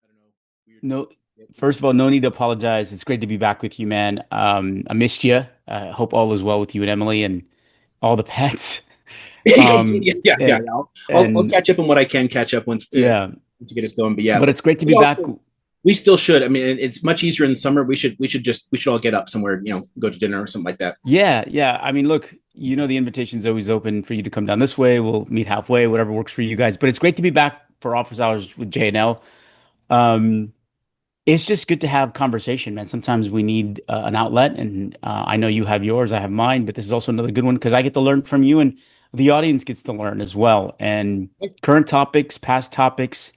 I don't know. Weird. No, first of all, no need to apologize. It's great to be back with you, man. I missed you. I hope all is well with you and Emily and all the pets. Yeah, yeah, yeah. And I'll catch up on what I can catch up yeah, to get us going. But yeah, but it's great to we be back. also we still should. I mean, it's much easier in the summer. We should all get up somewhere. Go to dinner or something like that. Yeah, yeah. I mean, look, the invitation's always open for you to come down this way. We'll meet halfway, whatever works for you guys. But it's great to be back for office hours with J and L. Um, it's just good to have conversation, man. Sometimes we need an outlet, and I know you have yours, I have mine, but this is also another good one because I get to learn from you, and the audience gets to learn as well. And current topics, past topics,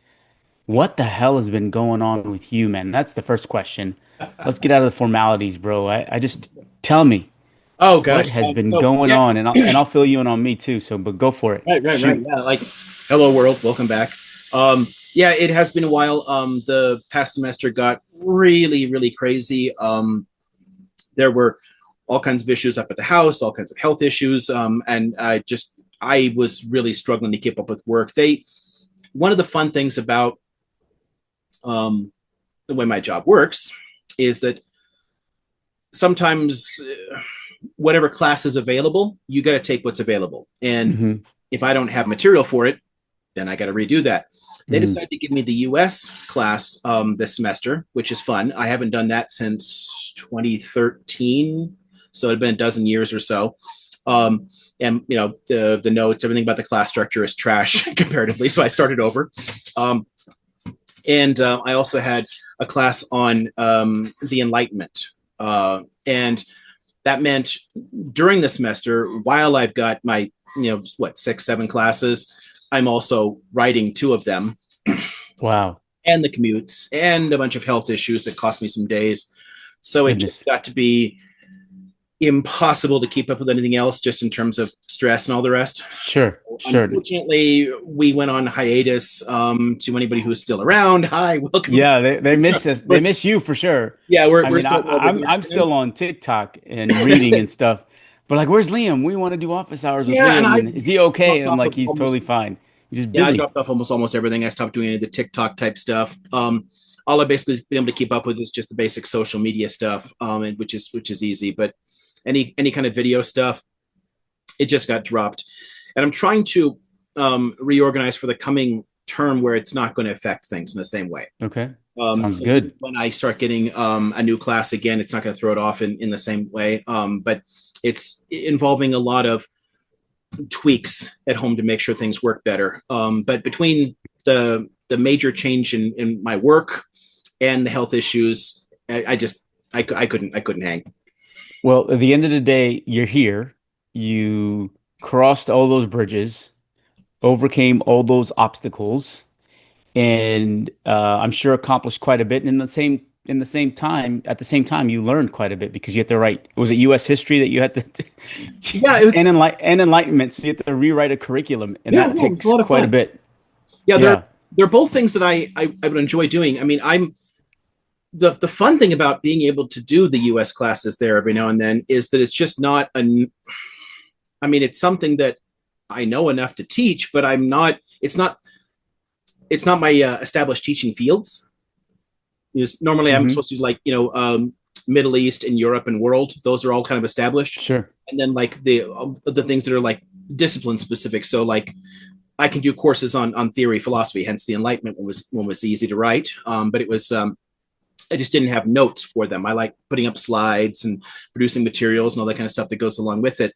what the hell has been going on with you, man? That's the first question. Let's get out of the formalities, bro. I just tell me Oh what gosh. has been So going yeah, on, and I'll fill you in on me too. So, but go for it. right. Shoot. Yeah, like hello world, welcome back. Yeah, it has been a while. The past semester got really crazy. There were all kinds of issues up at the house, all kinds of health issues, and I was really struggling to keep up with work. They One of the fun things about the way my job works is that sometimes whatever class is available, you got to take what's available. And Hmm. if I don't have material for it, then I got to redo that. They Hmm. decided to give me the US class this semester, which is fun. I haven't done that since 2013. So it'd been a dozen years or so. And the notes, everything about the class structure is trash comparatively. So I started over. Um, and I also had a class on the Enlightenment. And that meant during the semester, while I've got my, six, seven classes, I'm also writing two of them Wow. and the commutes and a bunch of health issues that cost me some days. So it just Goodness. got to be impossible to keep up with anything else just in terms of stress and all the rest. Sure. Sure. Unfortunately, we went on hiatus. To anybody who's still around, hi, welcome Yeah, back. they miss us. They We're, miss you for sure. yeah, I we're mean, starting over here. I'm still on TikTok and reading and stuff. But like, where's Liam? We want to do office hours with Yeah, and Liam. I And is he okay? dropped And I'm off like, of he's almost totally fine. He's just yeah, I busy. dropped off almost everything. I stopped doing any of the TikTok type stuff. All I've basically been able to keep up with is just the basic social media stuff, and which is easy. But any kind of video stuff, it just got dropped. And I'm trying to reorganize for the coming term where it's not going to affect things in the same way. Okay. Sounds So good. when I start getting a new class again, it's not going to throw it off in the same way. But it's involving a lot of tweaks at home to make sure things work better. But between the major change in my work and the health issues, I just I couldn't hang. Well, at the end of the day, you're here. You crossed all those bridges, overcame all those obstacles, and I'm sure accomplished quite a bit. And in the same time, at the same time, you learned quite a bit because you had to write. Was it U.S. history that you had to Yeah, and enlightenment? So you had to rewrite a curriculum, and yeah, that no, it's a takes lot of quite a fun. bit. Yeah, they're Yeah. they're both things that I would enjoy doing. I mean, I'm the fun thing about being able to do the US classes there every now and then is that it's just not a I mean, it's something that I know enough to teach, but it's not my established teaching fields. Normally I'm Hmm. supposed to do like, Middle East and Europe and world. Those are all kind of established. Sure. And then like the things that are like discipline specific. So like I can do courses on theory, philosophy, hence the Enlightenment one was easy to write. But it was I just didn't have notes for them. I like putting up slides and producing materials and all that kind of stuff that goes along with it.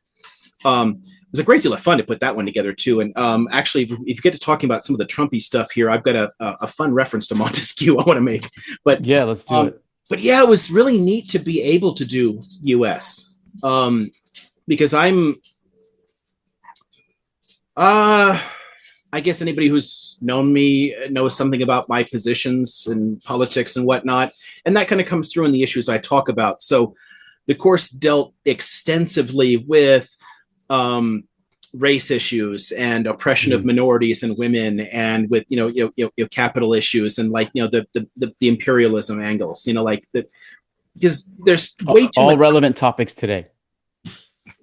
It was a great deal of fun to put that one together too. And actually, if you get to talking about some of the Trumpy stuff here, I've got a fun reference to Montesquieu I want to make. But Yeah, let's do um, it. but yeah, it was really neat to be able to do US because uh, I guess anybody who's known me knows something about my positions in politics and whatnot. And that kind of comes through in the issues I talk about. So the course dealt extensively with um, race issues and oppression of Mhm. minorities and women, and with capital issues and like the imperialism angles. Like the because there's way too All much. relevant topics today.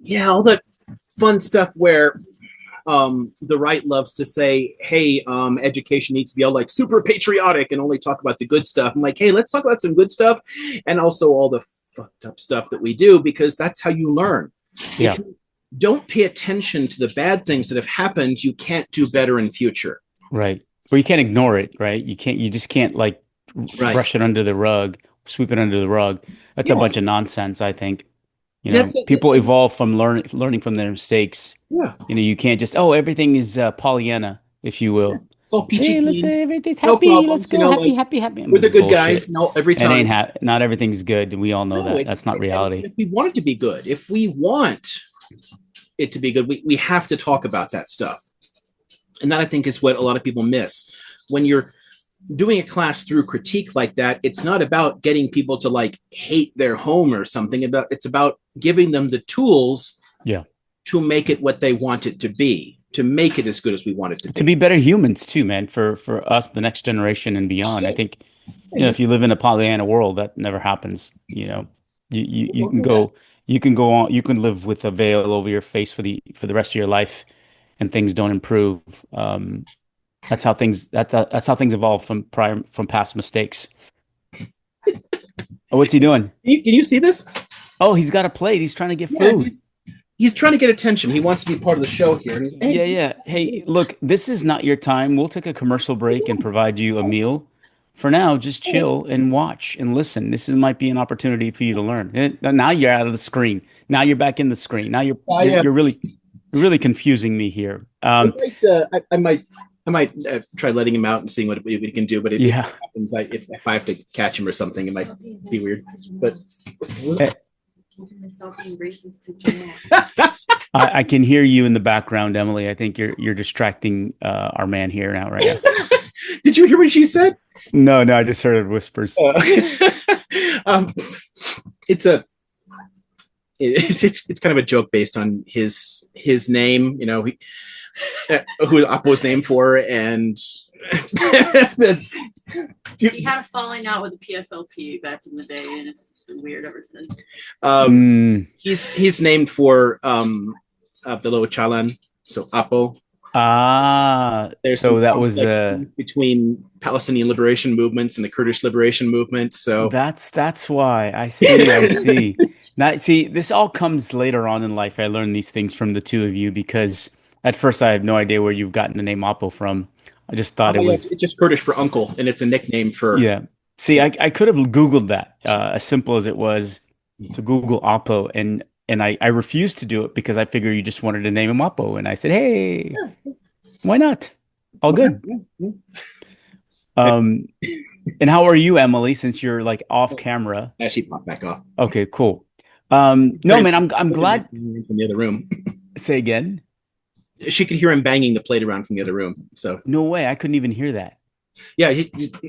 Yeah, all that fun stuff where The right loves to say, hey, education needs to be all like super patriotic and only talk about the good stuff. I'm like, hey, let's talk about some good stuff and also all the fucked up stuff that we do, because that's how you learn. If Yeah, you don't pay attention to the bad things that have happened, you can't do better in future. right. Or you can't ignore it, right? You just can't like Right. brush it under the rug, sweep it under the rug. That's a Yeah. bunch of nonsense, I think. That's it. People evolve from learning from their mistakes. Yeah. You can't just, oh, everything is Pollyanna, if you Yeah. will. It's all peachy Hey, let's clean. say everything's No happy. Let's problems. go happy, Like happy, happy. I mean, we're it's the good guys, bullshit. every It ain't time. ha not everything's good, and we all know No, that. That's it's not and reality. if we want it to be good, if we want it to be good, we have to talk about that stuff. And that I think is what a lot of people miss. When you're doing a class through critique like that, it's not about getting people to like hate their home or something. It's about giving them the tools Yeah. to make it what they want it to be, to make it as good as we want it to To be. be better humans too, man, for us, the next generation and beyond. I Yeah, think, yeah, if you live in a Pollyanna world, that never happens. You don't can do that. go on, you can live with a veil over your face for the rest of your life, and things don't improve. That's how things evolve from past mistakes. Oh, what's he doing? Can you see this? Oh, he's got a plate. He's trying to get Yeah, food. he's trying to get attention. He wants to be part of the show here. And he's hey, Yeah, yeah. Hey, look, this is not your time. We'll take a commercial break and provide you a meal. For now, just chill and watch and listen. Might be an opportunity for you to learn. Now you're out of the screen. Now you're back in the screen. Now I you're really confusing me here. I might try letting him out and seeing what we can do. But if Yeah. it happens, if I have to catch him or something, it might be weird. But Eh, Can I stop being racist to Jamal? I can hear you in the background, Emily. I think you're distracting our man here now, right now. did you hear what she said? No, no, I just heard whispers. Um, it's a it's kind of a joke based on his name. You know, who Appo's named for, and He had a falling out with the PFLT back in the day, and it's just been weird ever since. He's named for Abdullah Chalan, so Appo. There's some So that was complex between Palestinian liberation movements and the Kurdish liberation movement. So that's why I see, I see. Now, see, this all comes later on in life. I learned these things from the two of you because at first I have no idea where you've gotten the name Oppo from. I just thought it yeah, was, it's just Kurdish for uncle, and it's a nickname for. yeah. See, I could have Googled that, as simple as it was to Google Oppo, and I refused to do it because I figured you just wanted to name him Oppo, and I said, hey, why not? All good. Um, and how are you, Emily, since you're like off camera? Actually, pop back off. Okay, cool. No, man, I'm glad. From the other room. Say again. She could hear him banging the plate around from the other room. So No way, I couldn't even hear that. yeah,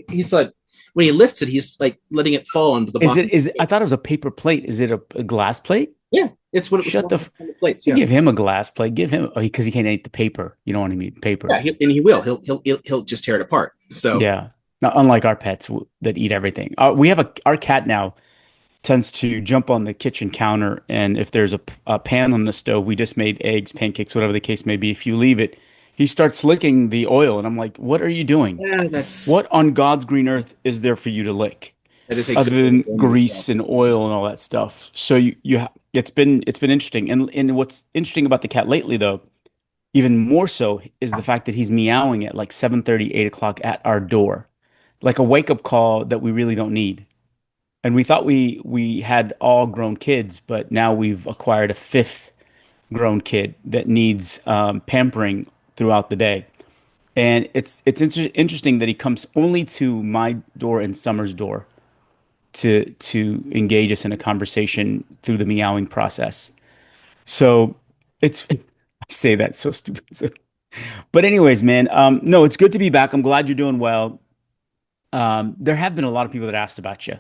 he's like when he lifts it, he's like letting it fall onto the bottom. I thought it was a paper plate. Is it a glass plate? Yeah, it's what it was. Shut the. On the plates. Yeah, Give him a glass plate. Give him because he can't eat the paper. You know what I mean? Paper. yeah, and he will. He'll just tear it apart. So Yeah. Now, unlike our pets that eat everything, we have our cat now tends to jump on the kitchen counter, and if there's a pan on the stove, we just made eggs, pancakes, whatever the case may be. If you leave it, he starts licking the oil, and I'm like, "What are you doing? yeah, What on God's green earth is there for you to lick, that is a other good than grease and oil and all that stuff?" So it's been interesting, and what's interesting about the cat lately, though, even more so, is the fact that he's meowing at like 7:30, 8 o'clock at our door, like a wake up call that we really don't need. And we thought we had all grown kids, but now we've acquired a fifth grown kid that needs pampering throughout the day. And it's interesting that he comes only to my door and Summer's door to engage us in a conversation through the meowing process. So it's I say that so stupid. But anyways, man, no, it's good to be back. I'm glad you're doing well. There have been a lot of people that asked about you.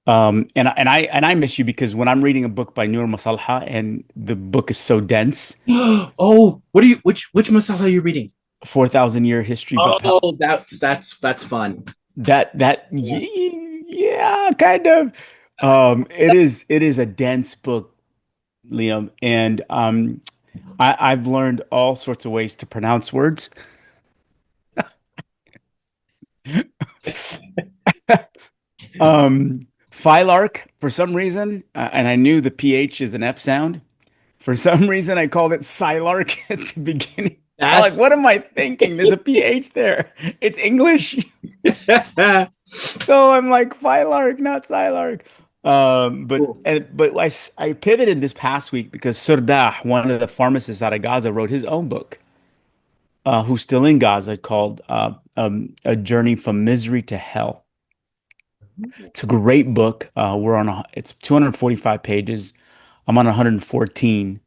And I miss you because when I'm reading a book by Noor Masalha and the book is so dense, Oh, what are you? Which masala are you reading? 4,000 year history, but Oh, that's fun. Yeah. yeah, kind of. It is a dense book, Liam, and I've learned all sorts of ways to pronounce words. Phylark, for some reason, and I knew the PH is an F sound. For some reason, I called it Psylark at the beginning. I'm like, That's what am I thinking? There's a PH there. It's English. So I'm like, Phylark, not Psylark. cool. I pivoted this past week because Surdah, one of the pharmacists out of Gaza, wrote his own book, who's still in Gaza, called A Journey from Misery to Hell. It's a great book. It's 245 pages. I'm on 114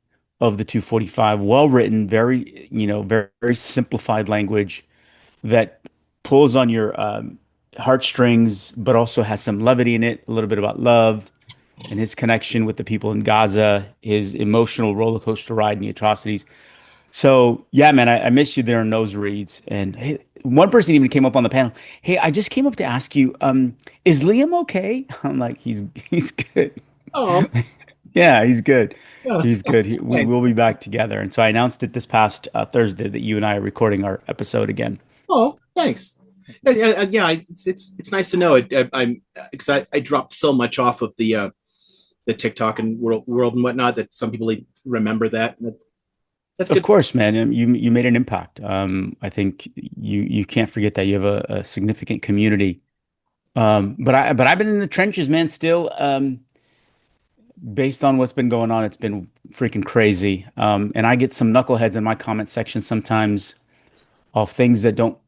of the 245. Well written, very, very simplified language that pulls on your heartstrings, but also has some levity in it, a little bit about love and his connection with the people in Gaza, his emotional roller coaster ride and the atrocities. So yeah, man, I miss you there in those reads. And hey, one person even came up on the panel. Hey, I just came up to ask you, is Liam okay? I'm like, he's good. Oh, Yeah, he's good. oh, He's good. We will thanks. be back together. And so I announced it this past Thursday that you and I are recording our episode again. Oh, thanks. Yeah, it's nice to know it. I'm because I dropped so much off of the TikTok and world and whatnot that some people remember that. That's Of good. course, man. You made an impact. I think you can't forget that you have a significant community. But I've been in the trenches, man. Still, based on what's been going on, it's been freaking crazy. And I get some knuckleheads in my comment section sometimes of things that don't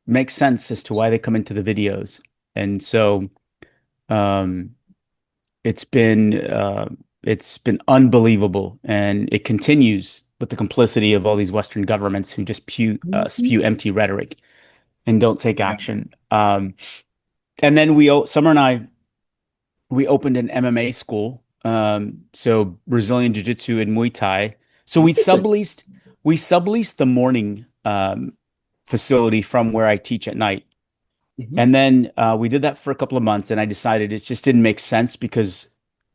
make sense as to why they come into the videos. And so, um, it's been uh, it's been unbelievable, and it continues with the complicity of all these Western governments who just spew empty rhetoric and don't take Yeah. action. And then Summer and I, we opened an MMA school. So Brazilian Jiu-Jitsu and Muay Thai. So Interesting. we subleased the morning facility from where I teach at night. Mhm. And then we did that for a couple of months, and I decided it just didn't make sense because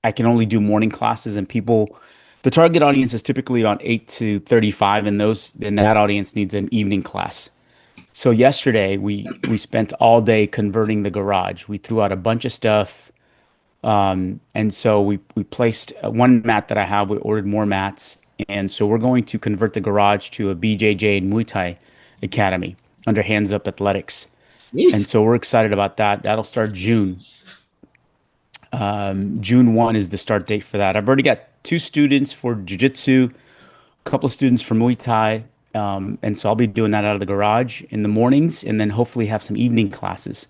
I can only do morning classes, and the target audience is typically on 8 to 35, and that audience needs an evening class. So yesterday we spent all day converting the garage. We threw out a bunch of stuff, and so we placed one mat that I have. We ordered more mats, and so we're going to convert the garage to a BJJ and Muay Thai academy under Hands Up Athletics. And Neat. so we're excited about that. That'll start June. June 1 is the start date for that. I've already got two students for Jiu-Jitsu, a couple of students for Muay Thai. And so I'll be doing that out of the garage in the mornings and then hopefully have some evening classes.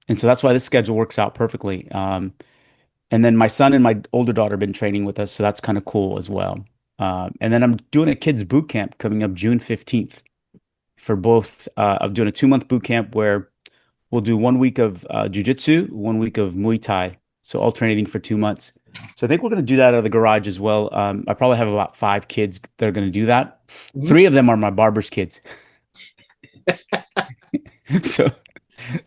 And so that's why this schedule works out perfectly. And then my son and my older daughter have been training with us, so that's kind of cool as well. And then I'm doing a kids boot camp coming up June 15th for both. I'm doing a 2 month boot camp where we'll do 1 week of jujitsu, 1 week of Muay Thai. So alternating for 2 months. So I think we're going to do that out of the garage as well. I probably have about 5 kids that are going to do that. Mhm. 3 of them are my barber's kids. So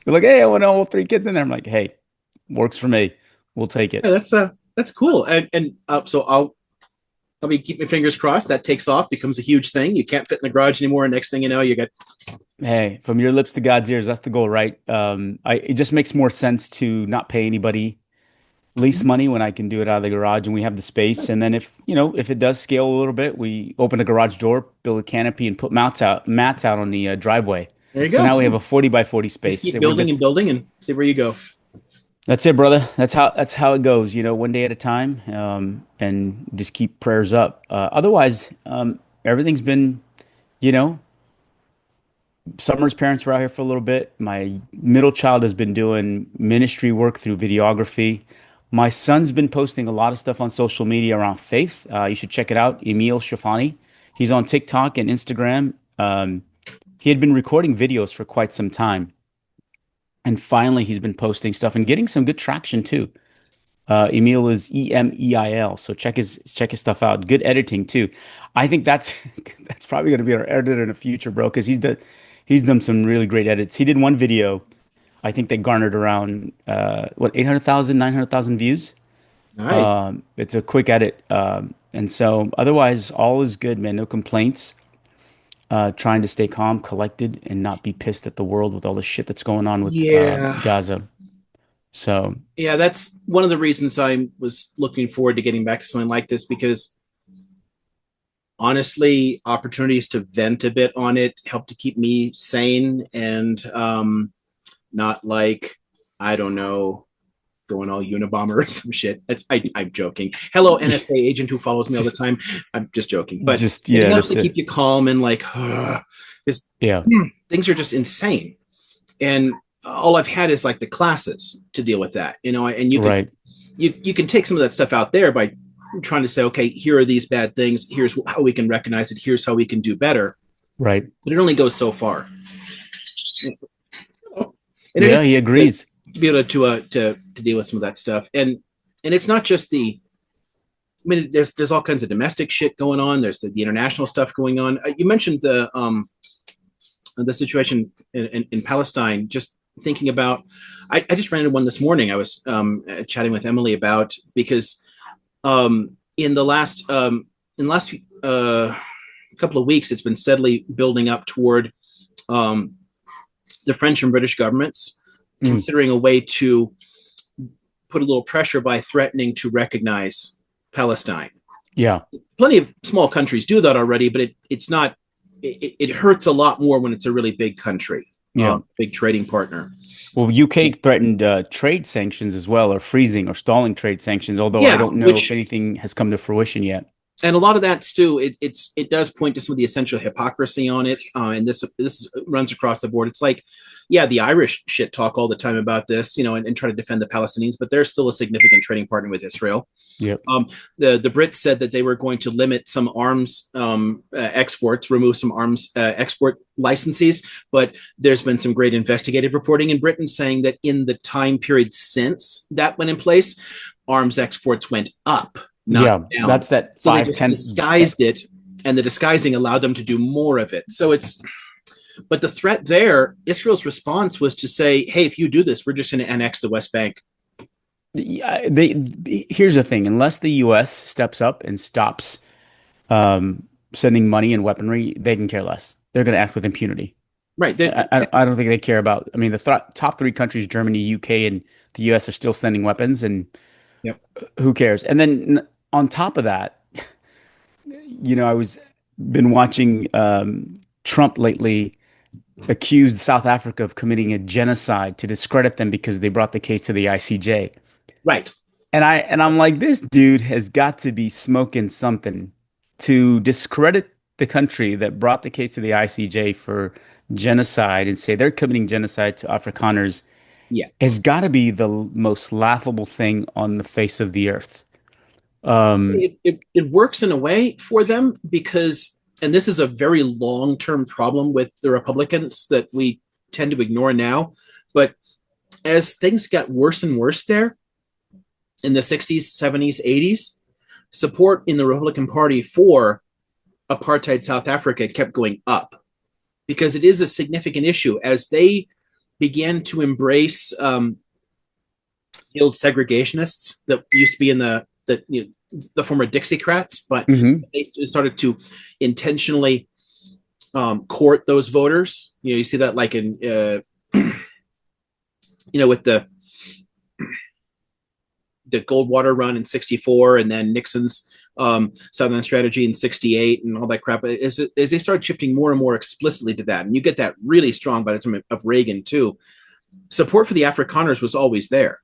they're like, hey, I want all 3 kids in there. I'm like, hey, works for me. We'll take Yeah, it. that's cool. And so I'll be keep my fingers crossed that takes off, becomes a huge thing. You can't fit in the garage anymore. And next thing you know, you got Hey, from your lips to God's ears, that's the goal, right? It just makes more sense to not pay anybody lease money when I can do it out of the garage and we have the space. And then if it does scale a little bit, we open a garage door, build a canopy, and put mats out on the driveway. there you So go. now we have Yeah. a 40 by 40 Just space. keep We're building good. and building and see where you go. That's it, brother. That's how it goes. One day at a time, and just keep prayers up. Otherwise, everything's been, you know, Summer's parents were out here for a little bit. My middle child has been doing ministry work through videography. My son's been posting a lot of stuff on social media around faith. You should check it out. Emil Shafani. He's on TikTok and Instagram. He had been recording videos for quite some time, and finally he's been posting stuff and getting some good traction too. Emil is Emeil, so check his stuff out. Good editing too. I think that's that's probably going to be our editor in the future, bro, because he's done some really great edits. He did one video. I think they garnered around 800,000, 900,000 views. Nice. It's a quick edit, And so otherwise, all is good, man. No complaints. Trying to stay calm, collected, and not be pissed at the world with all the shit that's going on with Yeah. Gaza. So Yeah, that's one of the reasons I was looking forward to getting back to something like this, because honestly, opportunities to vent a bit on it help to keep me sane and not like, I don't know, going all Unabomber or some shit. I'm joking. Hello, NSA agent who follows me all the time. I'm just joking, but it helps to keep you calm and like, just yeah, things are just insane. And all I've had is like the classes to deal with that, and you can take some of that stuff out there by trying to say, okay, here are these bad things. Here's how we can recognize it. Here's how we can do better. Right. But it only goes so far. And yeah, he agrees. To be able to deal with some of that stuff, and it's not just the. I mean, there's all kinds of domestic shit going on. There's the international stuff going on. You mentioned the situation in Palestine. Just thinking about, I just ran into one this morning. I was chatting with Emily about, because in the last couple of weeks, it's been steadily building up toward the French and British governments considering a way to put a little pressure by threatening to recognize Palestine. Yeah. Plenty of small countries do that already, but it's not, it hurts a lot more when it's a really big country, big trading partner. Well, UK threatened trade sanctions as well, or freezing or stalling trade sanctions, although I don't know if anything has come to fruition yet. And a lot of that, Stu, it does point to some of the essential hypocrisy on it. And this runs across the board. It's like, yeah, the Irish shit talk all the time about this, and try to defend the Palestinians, but they're still a significant trading partner with Israel. Yep. The Brits said that they were going to limit some arms exports, remove some arms export licenses, but there's been some great investigative reporting in Britain saying that in the time period since that went in place, arms exports went up. Down. That's that. So they just disguised it, and the disguising allowed them to do more of it. So but the threat there, Israel's response was to say, "Hey, if you do this, we're just going to annex the West Bank." Yeah, here's the thing: unless the U.S. steps up and stops sending money and weaponry, they can care less. They're going to act with impunity. Right. I don't think they care about. I mean, the top three countries, Germany, UK, and the U.S., are still sending weapons, and who cares? And then on top of that, I was been watching Trump lately accuse South Africa of committing a genocide to discredit them because they brought the case to the ICJ. Right. And I'm like, this dude has got to be smoking something to discredit the country that brought the case to the ICJ for genocide and say they're committing genocide to Afrikaners. Yeah, has got to be the most laughable thing on the face of the earth. It works in a way for them because, and this is a very long-term problem with the Republicans that we tend to ignore now, but as things got worse and worse there in the 60s, 70s, 80s, support in the Republican Party for apartheid South Africa kept going up because it is a significant issue as they began to embrace the old segregationists that used to be in the former Dixiecrats, but they started to intentionally court those voters. You see that like in with the Goldwater run in '64, and then Nixon's Southern strategy in '68, and all that crap. As they started shifting more and more explicitly to that, and you get that really strong by the time of Reagan too. Support for the Afrikaners was always there.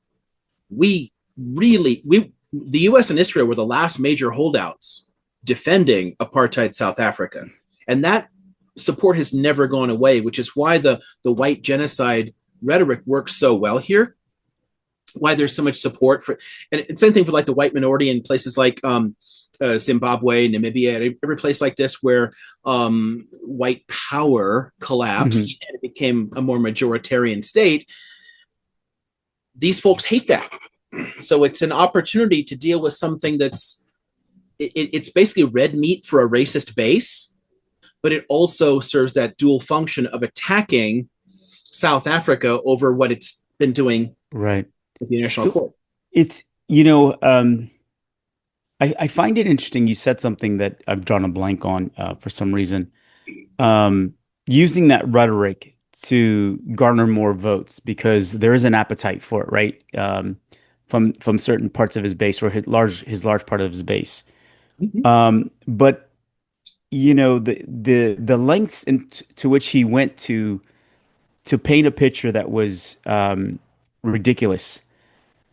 The U.S. and Israel were the last major holdouts defending apartheid South Africa, and that support has never gone away. Which is why the white genocide rhetoric works so well here. Why there's so much support for, and it's same thing for like the white minority in places like Zimbabwe, Namibia, every place like this where white power collapsed and it became a more majoritarian state. These folks hate that. So it's an opportunity to deal with something it's basically red meat for a racist base, but it also serves that dual function of attacking South Africa over what it's been doing right with the International Court. It's I find it interesting. You said something that I've drawn a blank on for some reason. Using that rhetoric to garner more votes because there is an appetite for it, right? From certain parts of his base or his large part of his base. Mhm. But the lengths to which he went to paint a picture that was ridiculous.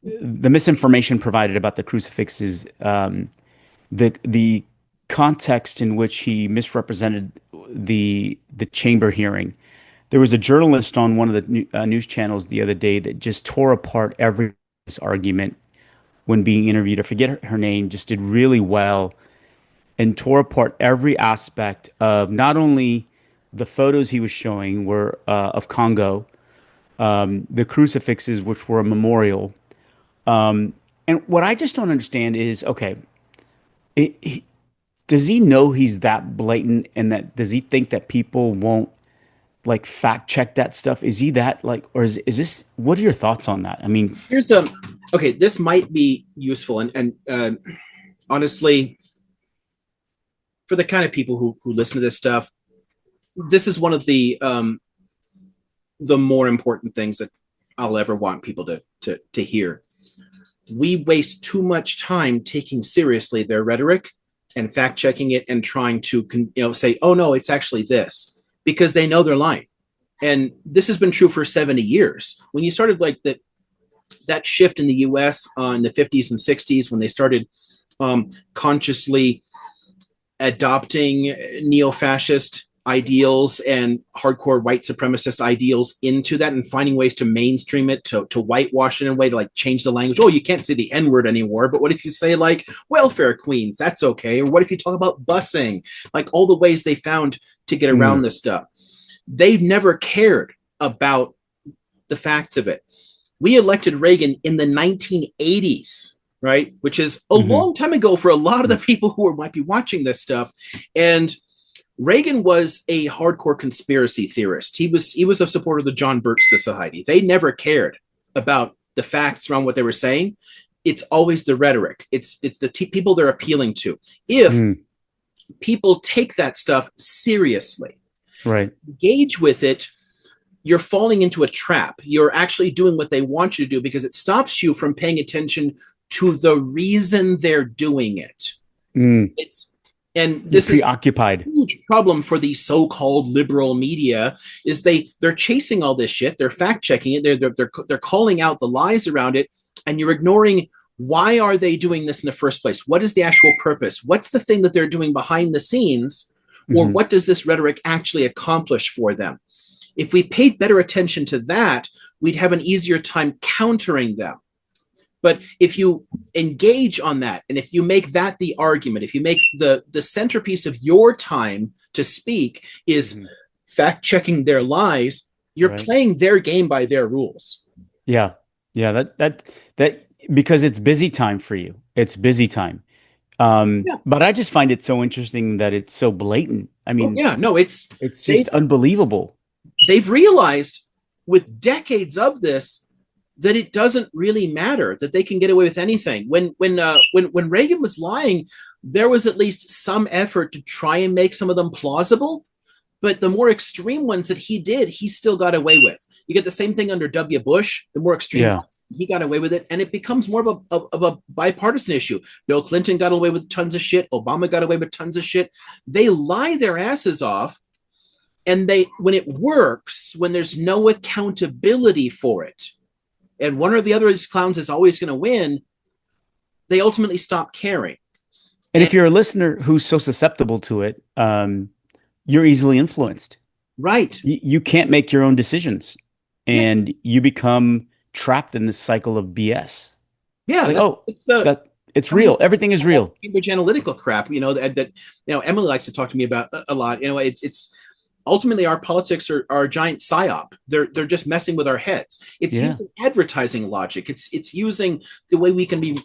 The misinformation provided about the crucifixes, the context in which he misrepresented the chamber hearing. There was a journalist on one of the news channels the other day that just tore apart every argument when being interviewed. I forget her name, just did really well and tore apart every aspect of not only the photos he was showing were of Congo, the crucifixes, which were a memorial. And what I just don't understand is, okay, does he know he's that blatant and that does he think that people won't like fact check that stuff? Is he that like, or is this, what are your thoughts on that? I mean, Here's okay, this might be useful, and honestly, for the kind of people who listen to this stuff, this is one of the more important things that I'll ever want people to hear. We waste too much time taking seriously their rhetoric and fact checking it and trying to say, oh no, it's actually this, because they know they're lying. And this has been true for 70 years. When you started like that shift in the US in the 50s and 60s, when they started consciously adopting neo-fascist ideals and hardcore white supremacist ideals into that and finding ways to mainstream it, to whitewash it in a way to like change the language. Oh, you can't say the N-word anymore, but what if you say like welfare queens? That's okay. Or what if you talk about busing? Like all the ways they found to get around this stuff. They've never cared about the facts of it. We elected Reagan in the 1980s, right? Which is a long time ago for a lot of the people who might be watching this stuff. And Reagan was a hardcore conspiracy theorist. He was a supporter of the John Birch Society. They never cared about the facts around what they were saying. It's always the rhetoric. It's the people they're appealing to. If people take that stuff seriously, right, engage with it, you're falling into a trap. You're actually doing what they want you to do because it stops you from paying attention to the reason they're doing it. This is preoccupied. a huge problem for the so-called liberal media is they're chasing all this shit. They're fact checking it. They're calling out the lies around it, and you're ignoring why are they doing this in the first place? What is the actual purpose? What's the thing that they're doing behind the scenes? Or what does this rhetoric actually accomplish for them? If we paid better attention to that, we'd have an easier time countering them. But if you engage on that, and if you make that the argument, if you make the centerpiece of your time to speak is fact checking their lies, you're playing their game by their rules. Yeah. That because it's busy time for you. It's busy time. But I just find it so interesting that it's so blatant. I mean, it's just unbelievable. They've realized with decades of this that it doesn't really matter, that they can get away with anything. When Reagan was lying, there was at least some effort to try and make some of them plausible. But the more extreme ones that he did, he still got away with. You get the same thing under W. Bush. The more extreme ones, he got away with it, and it becomes more of a bipartisan issue. Bill Clinton got away with tons of shit. Obama got away with tons of shit. They lie their asses off, and when it works, when there's no accountability for it, and one or the other of these clowns is always going to win, they ultimately stop caring. And if you're a listener who's so susceptible to it, you're easily influenced. Right. You can't make your own decisions, and you become trapped in this cycle of BS. Yeah. It's real. Everything is real. Cambridge Analytical crap, that Emily likes to talk to me about a lot. It's ultimately our politics are a giant psyop. They're just messing with our heads. It's using advertising logic. It's using the way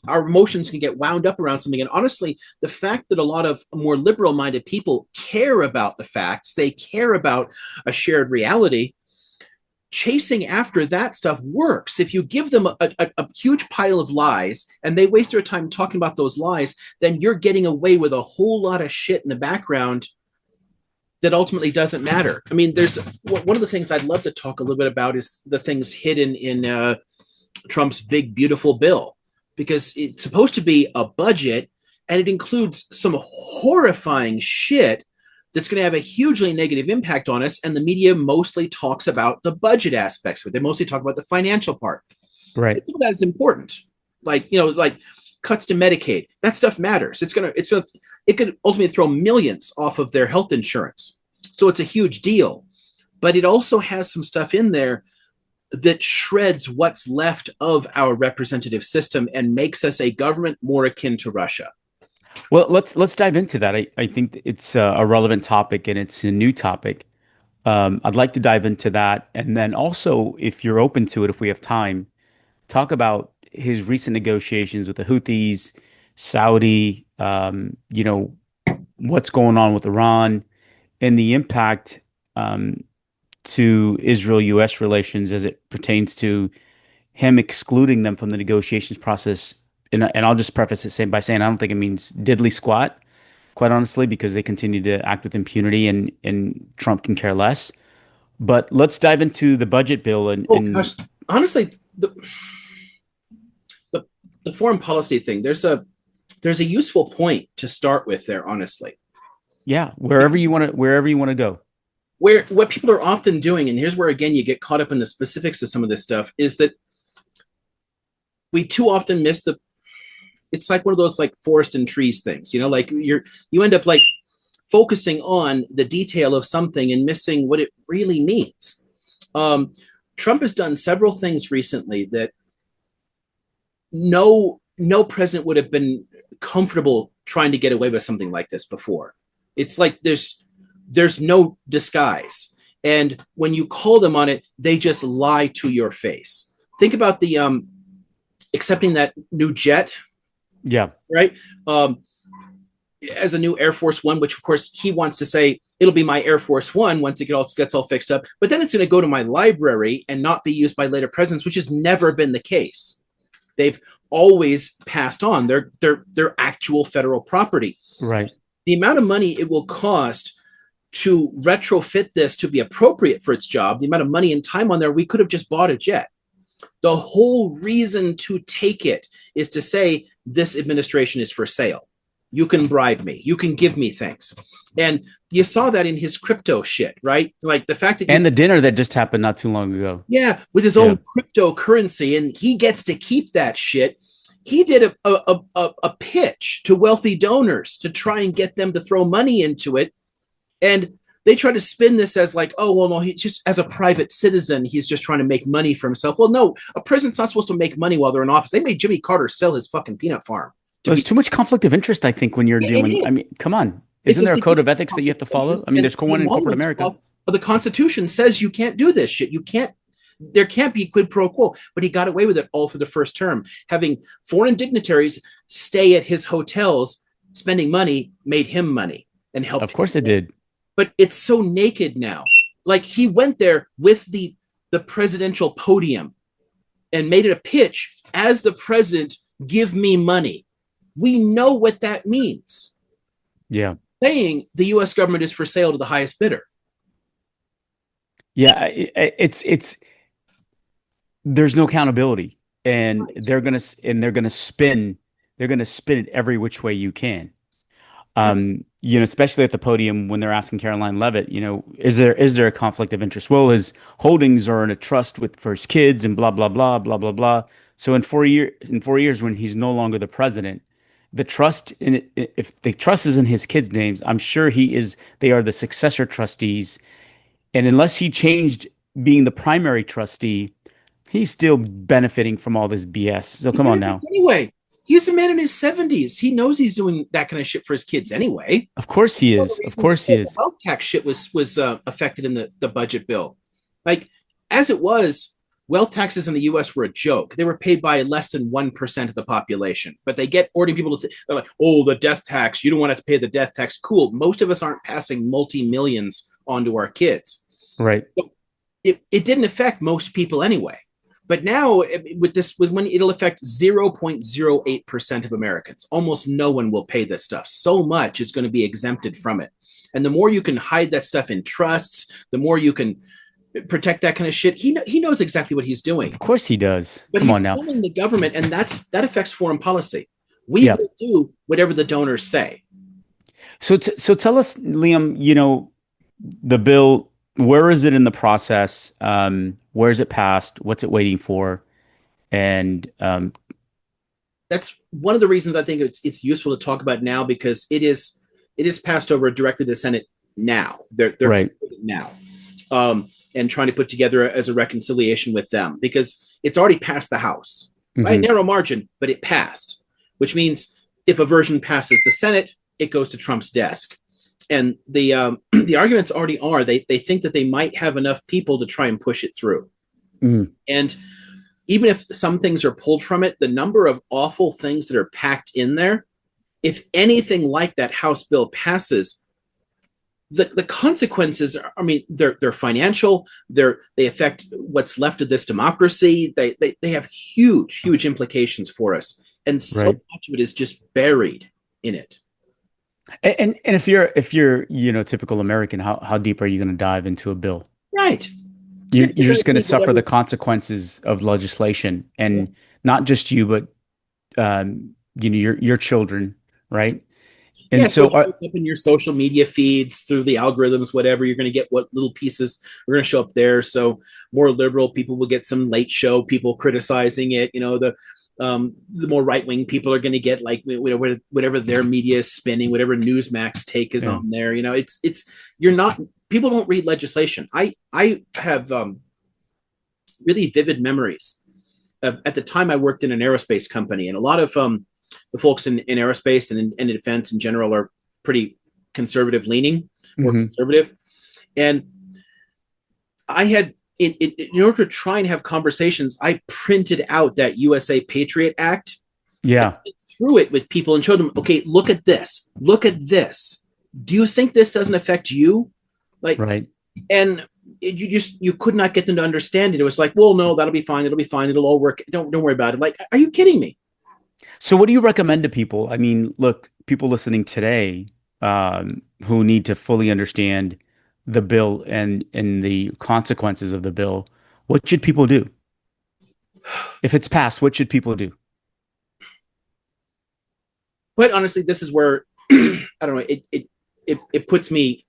our emotions can get wound up around something. And honestly, the fact that a lot of more liberal-minded people care about the facts, they care about a shared reality, chasing after that stuff works. If you give them a huge pile of lies and they waste their time talking about those lies, then you're getting away with a whole lot of shit in the background that ultimately doesn't matter. I mean, there's one of the things I'd love to talk a little bit about is the things hidden in Trump's big, beautiful bill, because it's supposed to be a budget and it includes some horrifying shit that's going to have a hugely negative impact on us. And the media mostly talks about the budget aspects of it. They mostly talk about the financial part. Right. Some of that is important. Like, like cuts to Medicaid. That stuff matters. It could ultimately throw millions off of their health insurance. So it's a huge deal. But it also has some stuff in there that shreds what's left of our representative system and makes us a government more akin to Russia. Well, let's dive into that. I think it's a relevant topic and it's a new topic. I'd like to dive into that, and then also, if you're open to it, if we have time, talk about his recent negotiations with the Houthis, Saudi, what's going on with Iran, and the impact to Israel-U.S. relations as it pertains to him excluding them from the negotiations process. And I'll just preface it by saying I don't think it means diddly squat, quite honestly, because they continue to act with impunity and Trump can care less. But let's dive into the budget bill gosh, honestly, the foreign policy thing, there's a useful point to start with there, honestly. Yeah, wherever you want to go. What people are often doing, and here's where again you get caught up in the specifics of some of this stuff, is that we too often miss it's like one of those like forest and trees things, like you end up like focusing on the detail of something and missing what it really means. Trump has done several things recently that no president would have been comfortable trying to get away with something like this before. It's like there's no disguise. And when you call them on it, they just lie to your face. Think about the accepting that new jet. Yeah. Right. As a new Air Force One, which of course he wants to say it'll be my Air Force One once it gets all fixed up, but then it's going to go to my library and not be used by later presidents, which has never been the case. They've always passed on. They're actual federal property. Right. The amount of money it will cost to retrofit this to be appropriate for its job, the amount of money and time on there, we could have just bought a jet. The whole reason to take it is to say this administration is for sale. You can bribe me. You can give me things. And you saw that in his crypto shit, right? Like the fact that the dinner that just happened not too long ago. Yeah, with his own cryptocurrency, and he gets to keep that shit. He did a pitch to wealthy donors to try and get them to throw money into it. And they try to spin this as like, oh, well, no, he just as a private citizen, he's just trying to make money for himself. Well, no, a president's not supposed to make money while they're in office. They made Jimmy Carter sell his fucking peanut farm. There's too much conflict of interest, I think, when you're dealing. I mean, come on. Isn't there a code of ethics that you have to follow? I mean, there's one in corporate America. The Constitution says you can't do this shit. There can't be quid pro quo, but he got away with it all through the first term. Having foreign dignitaries stay at his hotels, spending money made him money and helped. Of course it did. But it's so naked now. Like he went there with the presidential podium and made it a pitch as the president, give me money. We know what that means. Yeah. Saying the U.S. government is for sale to the highest bidder. Yeah, it's there's no accountability, and right. they're gonna spin it every which way you can. Especially at the podium when they're asking Caroline Leavitt, is there a conflict of interest? Well, his holdings are in a trust for his kids and blah blah blah blah blah blah. So in 4 years, when he's no longer the president, the trust if the trust is in his kids' names, I'm sure they are the successor trustees. And unless he changed being the primary trustee, he's still benefiting from all this BS. So come on now. Anyway, he's a man in his 70s. He knows he's doing that kind of shit for his kids anyway. Of course he is. Of course he is. The wealth tax shit was affected in the budget bill. Like, as it was, wealth taxes in the U.S. were a joke. They were paid by less than 1% of the population. But they get ordinary people they're like, oh, the death tax. You don't want to pay the death tax. Cool. Most of us aren't passing multi-millions onto our kids. Right. So it didn't affect most people anyway. But now with this, with when it'll affect 0.08% of Americans, almost no one will pay this stuff. So much is going to be exempted from it. And the more you can hide that stuff in trusts, the more you can protect that kind of shit. He knows exactly what he's doing. Of course he does. But Come he's on now. telling the government, and that affects foreign policy. We Yeah. will do whatever the donors say. So tell us, Liam, the bill, where is it in the process? Where is it passed? What's it waiting for? And That's one of the reasons I think it's useful to talk about now, because it is passed over directly to the Senate now. They're right. now, and trying to put together as a reconciliation with them, because it's already passed the House, right? Mhm. Narrow margin, but it passed, which means if a version passes the Senate, it goes to Trump's desk. And the the arguments already are they think that they might have enough people to try and push it through. Mm. And even if some things are pulled from it, the number of awful things that are packed in there, if anything like that House bill passes, the consequences are, I mean, they're financial, they affect what's left of this democracy. They have huge implications for us. And so Right. much of it is just buried in it. And if you're typical American, how deep are you going to dive into a bill? Right. You're You're you're going just to going to see suffer the whatever. consequences of legislation, and not just you, but your children, right? Yeah, And it's going so, to show up in your social media feeds through the algorithms, whatever. You're going to get what little pieces are going to show up there. So more liberal people will get some late show people criticizing it. The more right wing people are going to get like whatever their media is spinning, whatever Newsmax take is yeah, on there. It's you're not people don't read legislation. I have really vivid memories of at the time I worked in an aerospace company, and a lot of the folks in aerospace and in defense in general are pretty conservative leaning or hmm conservative. And I had, in order to try and have conversations, I printed out that USA Patriot Act, yeah, through it with people and showed them, okay, look at this. Look at this. Do you think this doesn't affect you? Like, right. and you could not get them to understand it. It was like, well, no, that'll be fine. It'll be fine. It'll all work. Don't worry about it. Like, are you kidding me? So, what do you recommend to people? I mean, look, people listening today, who need to fully understand the bill and the consequences of the bill, what should people do? If it's passed, what should people do? Quite honestly, this is where I don't know. It puts me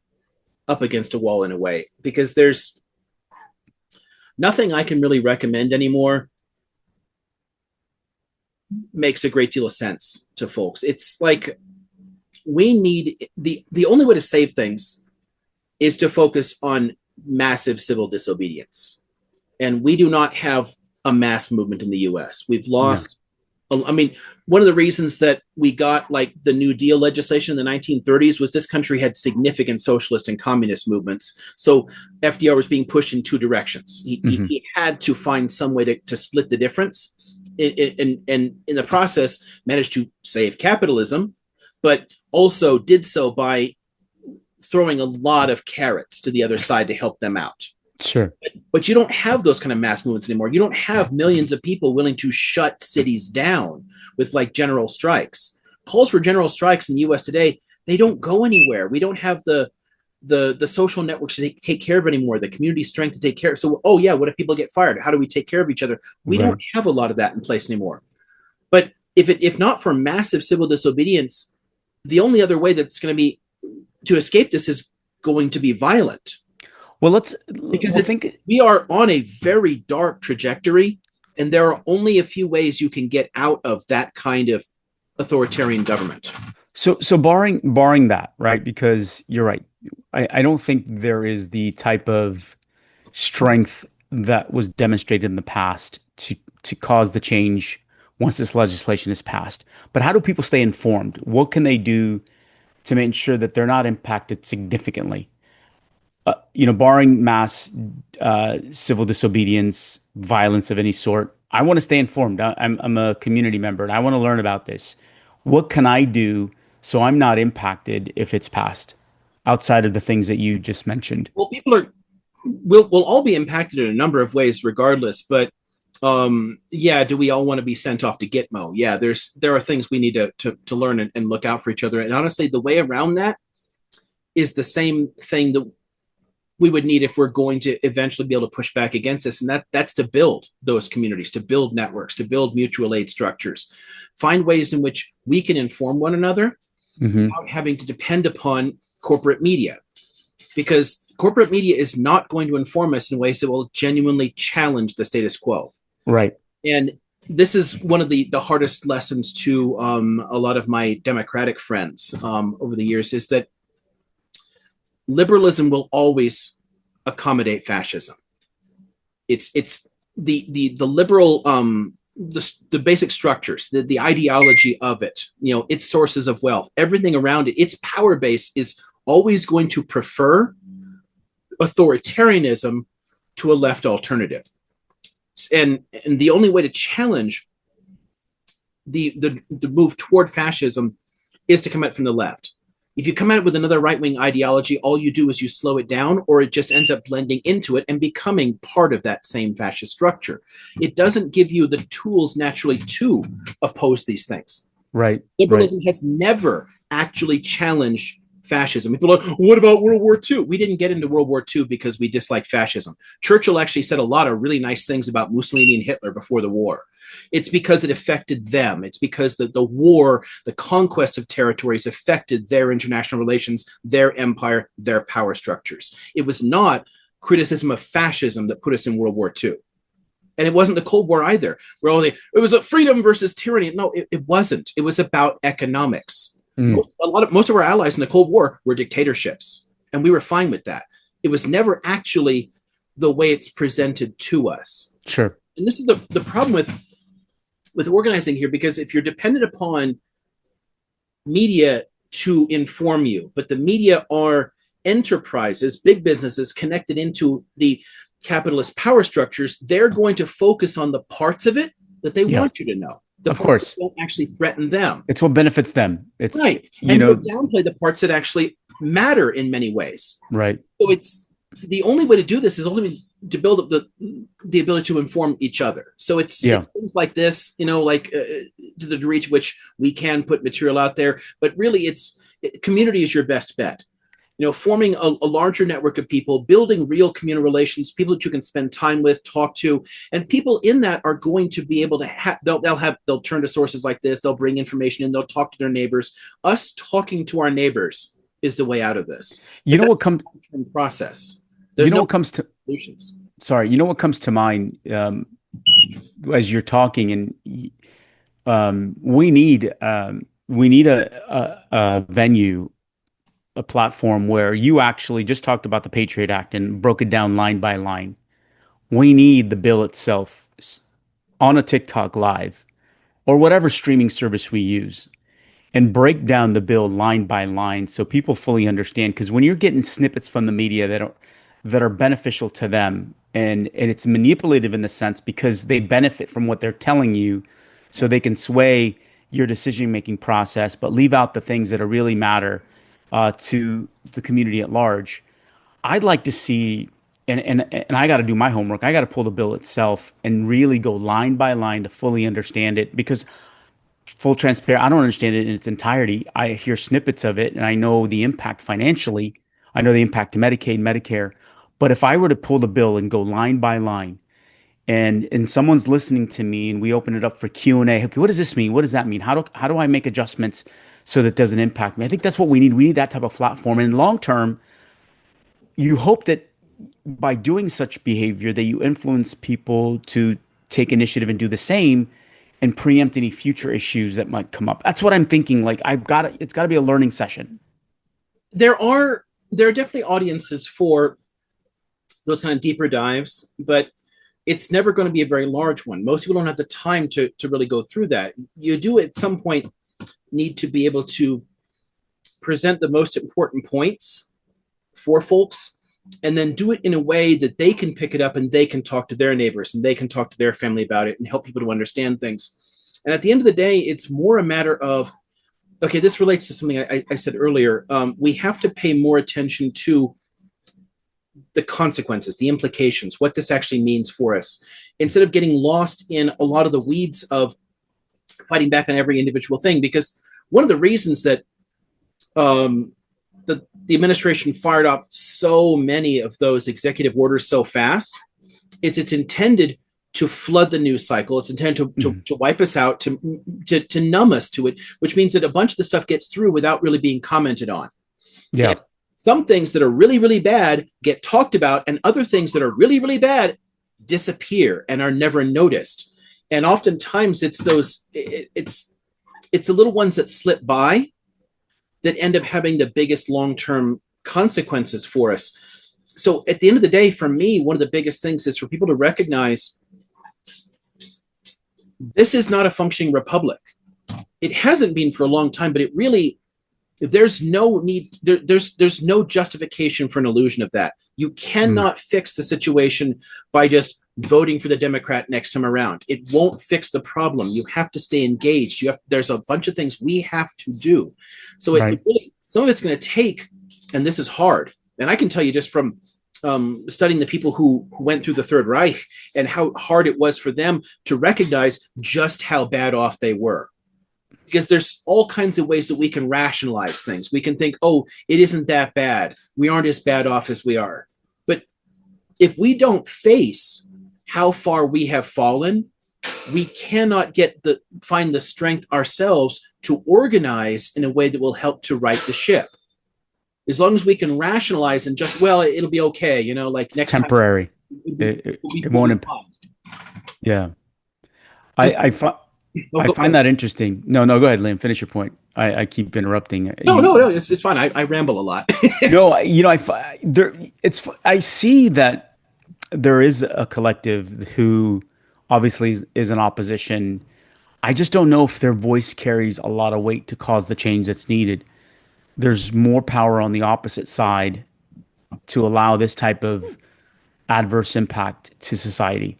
up against a wall in a way, because there's nothing I can really recommend anymore makes a great deal of sense to folks. It's like we need the only way to save things is to focus on massive civil disobedience. And we do not have a mass movement in the US. We've Yeah. lost, I mean, one of the reasons that we got like the New Deal legislation in the 1930s was this country had significant socialist and communist movements. So FDR was being pushed in two directions. hmm He had to find some way to split the difference. And in the process, managed to save capitalism, but also did so by throwing a lot of carrots to the other side to help them out. Sure. But you don't have those kind of mass movements anymore. You don't have millions of people willing to shut cities down with like general strikes. Calls for general strikes in the US today, they don't go anywhere. We don't have the social networks to take care of anymore, the community strength to take care of. So, oh yeah, what if people get fired? How do we take care of each other? We Right. don't have a lot of that in place anymore. But if not for massive civil disobedience, the only other way that's going to be to escape this is going to be violent, Well, because we'll think. we are on a very dark trajectory, and there are only a few ways you can get out of that kind of authoritarian government. So barring that, right? Because you're right. I don't think there is the type of strength that was demonstrated in the past to cause the change once this legislation is passed. But how do people stay informed? What can they do to make sure that they're not impacted significantly? Barring mass civil disobedience, violence of any sort, I want to stay informed. I'm a community member and I want to learn about this. What can I do so I'm not impacted if it's passed outside of the things that you just mentioned? Well, people are we'll all be impacted in a number of ways regardless, but yeah, do we all want to be sent off to Gitmo? Yeah, there are things we need to learn and look out for each other. And honestly, the way around that is the same thing that we would need if we're going to eventually be able to push back against this. And that's to build those communities, to build networks, to build mutual aid structures, find ways in which we can inform one another without having to depend upon corporate media, because corporate media is not going to inform us in ways that will genuinely challenge the status quo. Right. And this is one of the hardest lessons to a lot of my Democratic friends over the years, is that liberalism will always accommodate fascism. It's the liberal the basic structures, the ideology of it, its sources of wealth, everything around it, its power base is always going to prefer authoritarianism to a left alternative. And the only way to challenge the move toward fascism is to come at it from the left. If you come at it with another right-wing ideology, all you do is you slow it down, or it just ends up blending into it and becoming part of that same fascist structure. It doesn't give you the tools naturally to oppose these things. Right. Liberalism has never actually challenged fascism. People are like, what about World War II? We didn't get into World War II because we disliked fascism. Churchill actually said a lot of really nice things about Mussolini and Hitler before the war. It's because it affected them. It's because the war, the conquest of territories affected their international relations, their empire, their power structures. It was not criticism of fascism that put us in World War II. And it wasn't the Cold War either. It was a freedom versus tyranny. No, it wasn't. It was about economics. Most of our allies in the Cold War were dictatorships, and we were fine with that. It was never actually the way it's presented to us. Sure. And this is the problem with organizing here, because if you're dependent upon media to inform you, but the media are enterprises, big businesses connected into the capitalist power structures, they're going to focus on the parts of it that they want you to know. The parts that don't actually threaten them. It's what benefits them. It's right. And they'll downplay the parts that actually matter in many ways. Right. So it's the only way to do this is only to build up the ability to inform each other. So it's things like this, to the degree to which we can put material out there, but really community is your best bet. Forming a larger network of people, building real communal relations, people that you can spend time with, talk to, and people in that are going to be able to they'll turn to sources like this. They'll bring information in. They'll talk to their neighbors. Us talking to our neighbors is the way out of this. What comes process. What comes to solutions. Sorry, what comes to mind as you're talking, and we need a venue, a platform where you actually just talked about the Patriot Act and broke it down line by line. We need the bill itself on a TikTok live or whatever streaming service we use, and break down the bill line by line so people fully understand. Because when you're getting snippets from the media that are beneficial to them, and it's manipulative in the sense because they benefit from what they're telling you, so they can sway your decision-making process, but leave out the things that really matter to the community at large. I'd like to see, and I got to do my homework. I got to pull the bill itself and really go line by line to fully understand it, because full transparent, I don't understand it in its entirety. I hear snippets of it and I know the impact financially. I know the impact to Medicaid, Medicare. But if I were to pull the bill and go line by line, and someone's listening to me and we open it up for Q&A, okay, what does this mean? What does that mean? How do I make adjustments so that it doesn't impact me? I think that's what we need. We need that type of platform. And long term, you hope that by doing such behavior that you influence people to take initiative and do the same and preempt any future issues that might come up. That's what I'm thinking. Like it's got to be a learning session. There are definitely audiences for those kind of deeper dives, but it's never going to be a very large one. Most people don't have the time to really go through that. You do at some point need to be able to present the most important points for folks, and then do it in a way that they can pick it up and they can talk to their neighbors and they can talk to their family about it and help people to understand things. And at the end of the day, it's more a matter of, okay, this relates to something I said earlier. We have to pay more attention to the consequences, the implications, what this actually means for us, instead of getting lost in a lot of the weeds of fighting back on every individual thing. Because one of the reasons that the administration fired off so many of those executive orders so fast is it's intended to flood the news cycle. It's intended to wipe us out, to numb us to it, which means that a bunch of the stuff gets through without really being commented on. Yeah. And some things that are really, really bad get talked about, and other things that are really, really bad disappear and are never noticed. And oftentimes it's the little ones that slip by that end up having the biggest long-term consequences for us. So at the end of the day, for me, one of the biggest things is for people to recognize this is not a functioning republic. It hasn't been for a long time, but it really, there's no need, there's no justification for an illusion of that. You cannot fix the situation by just voting for the Democrat next time around. It won't fix the problem. You have to stay engaged. There's a bunch of things we have to do. So it really, some of it's going to take, and this is hard. And I can tell you just from studying the people who went through the Third Reich and how hard it was for them to recognize just how bad off they were. Because there's all kinds of ways that we can rationalize things. We can think, oh, it isn't that bad. We aren't as bad off as we are. But if we don't face how far we have fallen, we cannot find the strength ourselves to organize in a way that will help to right the ship. As long as we can rationalize and just, well, it'll be okay, like It's next temporary. time. It won't. Yeah. I find that interesting. No, go ahead, Liam. Finish your point. I keep interrupting. No, it's fine. I ramble a lot. No, I see that there is a collective who obviously is in opposition. I just don't know if their voice carries a lot of weight to cause the change that's needed. There's more power on the opposite side to allow this type of adverse impact to society.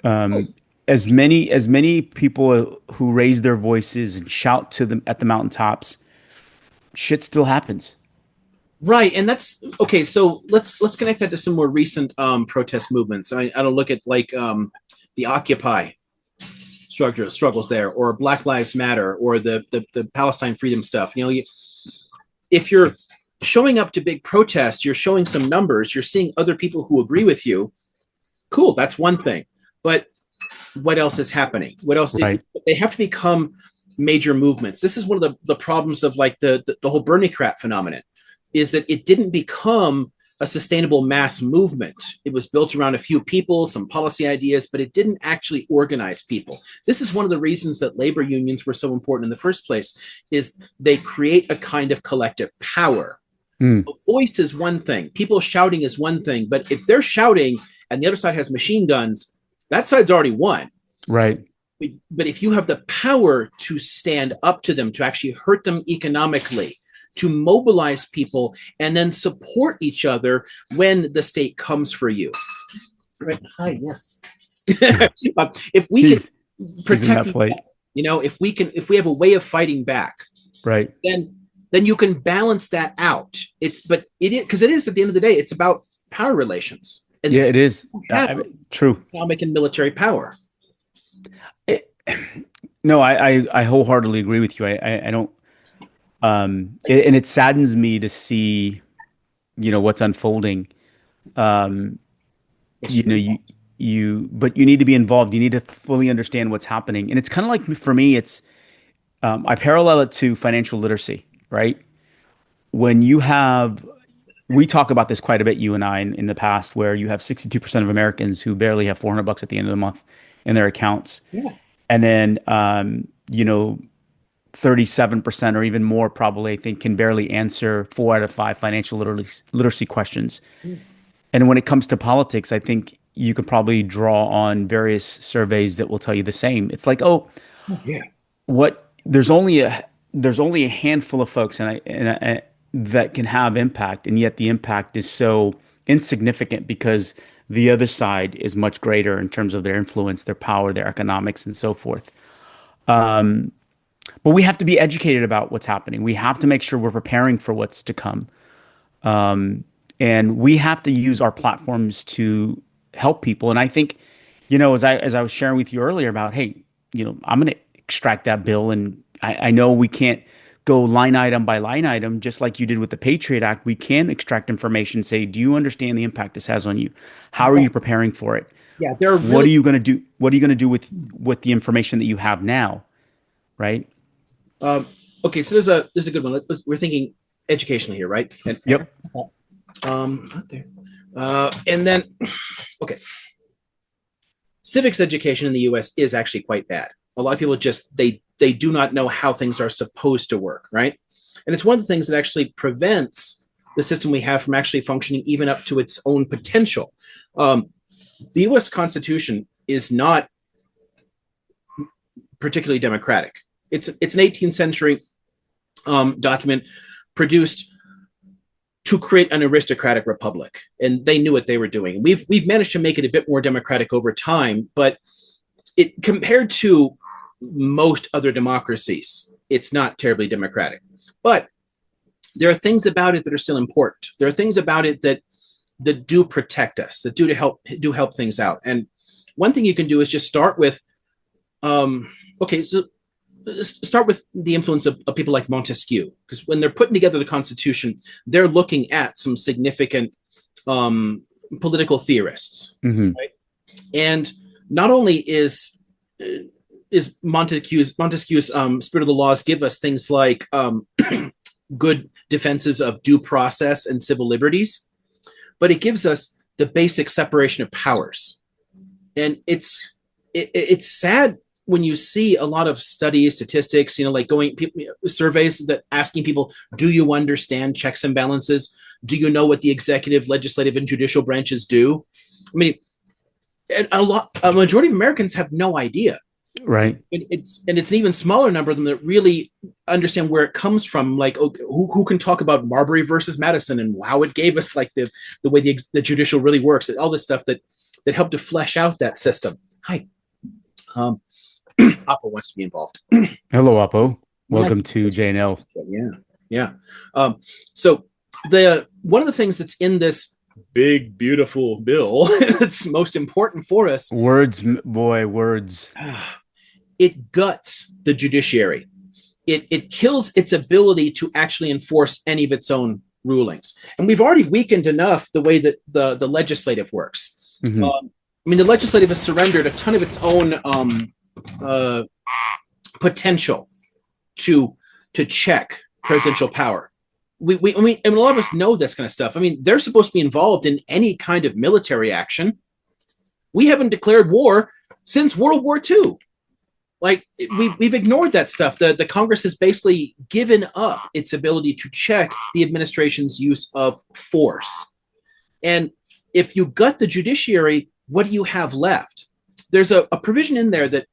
As many people who raise their voices and shout to them at the mountaintops, shit still happens. Right, and that's okay. So let's connect that to some more recent protest movements. I don't look at like the Occupy struggles there, or Black Lives Matter, or the Palestine freedom stuff. If you're showing up to big protests, you're showing some numbers, you're seeing other people who agree with you. Cool, that's one thing. But what else is happening? What else? Right. They have to become major movements. This is one of the problems of like the whole Bernie crap phenomenon, is that it didn't become a sustainable mass movement. It was built around a few people, some policy ideas, but it didn't actually organize people. This is one of the reasons that labor unions were so important in the first place, is they create a kind of collective power. A voice is one thing, people shouting is one thing, but if they're shouting and the other side has machine guns, that side's already won. Right. But if you have the power to stand up to them, to actually hurt them economically, to mobilize people, and then support each other when the state comes for you. Right. Hi, yes. If we can protect people, if we have a way of fighting back, right, then you can balance that out. Because it is at the end of the day, it's about power relations. And yeah, it is. True. Economic and military power. No, I wholeheartedly agree with you. I don't. And it saddens me to see, what's unfolding. But you need to be involved. You need to fully understand what's happening. And it's kind of like, for me, it's, I parallel it to financial literacy, right? We talk about this quite a bit, you and I, in the past, where you have 62% of Americans who barely have $400 at the end of the month in their accounts. Yeah. And then, 37% or even more probably, I think, can barely answer 4 out of 5 financial literacy questions. And when it comes to politics, I think you could probably draw on various surveys that will tell you the same. It's like, there's only a handful of folks that can have impact, and yet the impact is so insignificant because the other side is much greater in terms of their influence, their power, their economics, and so forth. But we have to be educated about what's happening. We have to make sure we're preparing for what's to come. And we have to use our platforms to help people. And I think, as I was sharing with you earlier about, hey, I'm going to extract that bill, and I know we can't go line item by line item, just like you did with the Patriot Act. We can extract information, say, do you understand the impact this has on you? How are you preparing for it? Yeah, they're What are you going to do? What are you going to do with the information that you have now? Right. Okay, so there's a good one. We're thinking educationally here, right? Yep. Not there. And then, okay, civics education in the U.S. is actually quite bad. A lot of people just they do not know how things are supposed to work, right? And it's one of the things that actually prevents the system we have from actually functioning even up to its own potential. The U.S. Constitution is not particularly democratic. It's an 18th century document produced to create an aristocratic republic, and they knew what they were doing. We've managed to make it a bit more democratic over time, but it compared to most other democracies, it's not terribly democratic. But there are things about it that are still important. There are things about it that do protect us, that do help things out. And one thing you can do is just start with, start with the influence of people like Montesquieu, because when they're putting together the Constitution, they're looking at some significant political theorists, right? And not only is Montesquieu's Spirit of the Laws give us things like good defenses of due process and civil liberties, but it gives us the basic separation of powers. And it's sad when you see a lot of studies, statistics, like surveys that asking people, do you understand checks and balances? Do you know what the executive, legislative, and judicial branches do? I mean, and a majority of Americans have no idea. Right. It's an even smaller number of them that really understand where it comes from. Like, who can talk about Marbury versus Madison and how it gave us like the way the judicial really works, and all this stuff that helped to flesh out that system. Hi. Oppo wants to be involved. Hello, Oppo. Welcome to JNL. Yeah. So one of the things that's in this big, beautiful bill that's most important for us. Words. It guts the judiciary. It kills its ability to actually enforce any of its own rulings. And we've already weakened enough the way that the legislative works. Mm-hmm. The legislative has surrendered a ton of its own potential to check presidential power. We a lot of us know this kind of stuff. They're supposed to be involved in any kind of military action. We haven't declared war since World War II. Like, we've ignored that stuff. The Congress has basically given up its ability to check the administration's use of force. And if you gut the judiciary, what do you have left? There's a provision in there that,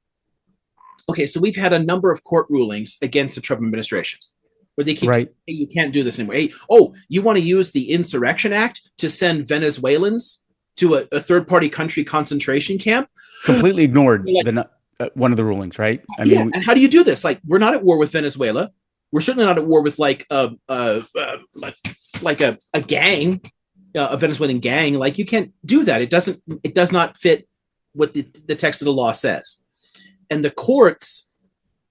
so we've had a number of court rulings against the Trump administration where they keep saying, hey, you can't do this anymore. Hey, you want to use the Insurrection Act to send Venezuelans to a third-party country concentration camp? Completely ignored one of the rulings, right? And how do you do this? Like, we're not at war with Venezuela. We're certainly not at war with like a gang, a Venezuelan gang. Like, you can't do that. It does not fit what the text of the law says. And the courts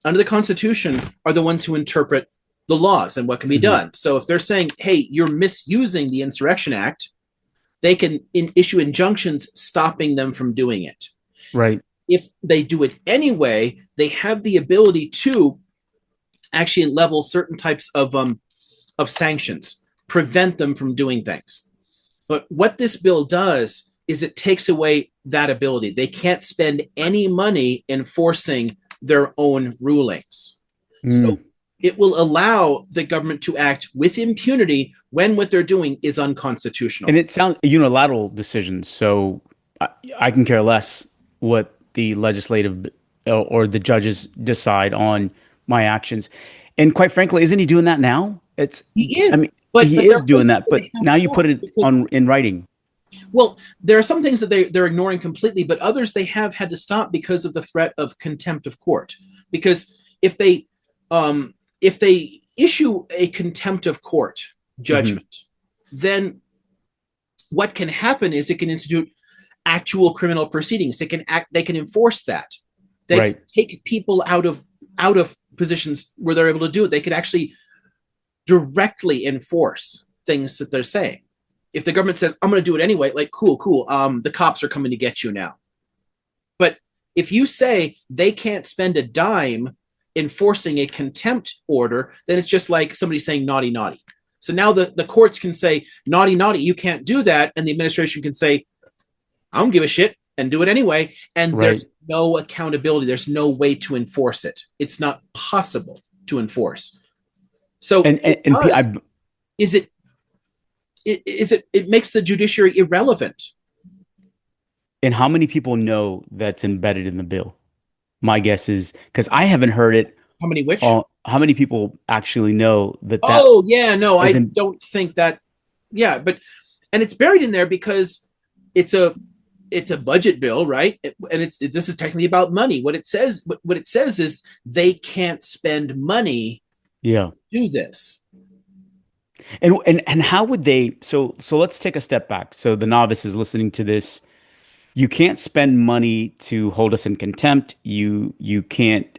under the Constitution are the ones who interpret the laws and what can be done. So if they're saying, hey, you're misusing the Insurrection Act, they can issue injunctions stopping them from doing it. Right. If they do it anyway, they have the ability to actually level certain types of sanctions, prevent them from doing things. But what this bill does is it takes away that ability. They can't spend any money enforcing their own rulings. So it will allow the government to act with impunity when what they're doing is unconstitutional. And it sounds unilateral decisions. So I can care less what the legislative or the judges decide on my actions. And quite frankly, isn't he doing that now? He is. He is doing that, but now you put it in writing. Well, there are some things that they're ignoring completely, but others they have had to stop because of the threat of contempt of court. Because if they issue a contempt of court judgment, then what can happen is it can institute actual criminal proceedings. They can enforce that. They Right. take people out of positions where they're able to do it. They could actually directly enforce things that they're saying. If the government says, I'm going to do it anyway, like, cool. The cops are coming to get you now. But if you say they can't spend a dime enforcing a contempt order, then it's just like somebody saying naughty, naughty. So now the courts can say, naughty, naughty, you can't do that. And the administration can say, I don't give a shit and do it anyway. And there's no accountability. There's no way to enforce it. It's not possible to enforce. So it makes the judiciary irrelevant. And how many people know that's embedded in the bill? My guess is, because I haven't heard it. How many which? How many people actually know that? Oh, yeah, no, I don't think that. Yeah, and it's buried in there because it's a budget bill, right? And this is technically about money. What it says is they can't spend money. Yeah. To do this. And how would they? So let's take a step back. So the novice is listening to this. You can't spend money to hold us in contempt. You can't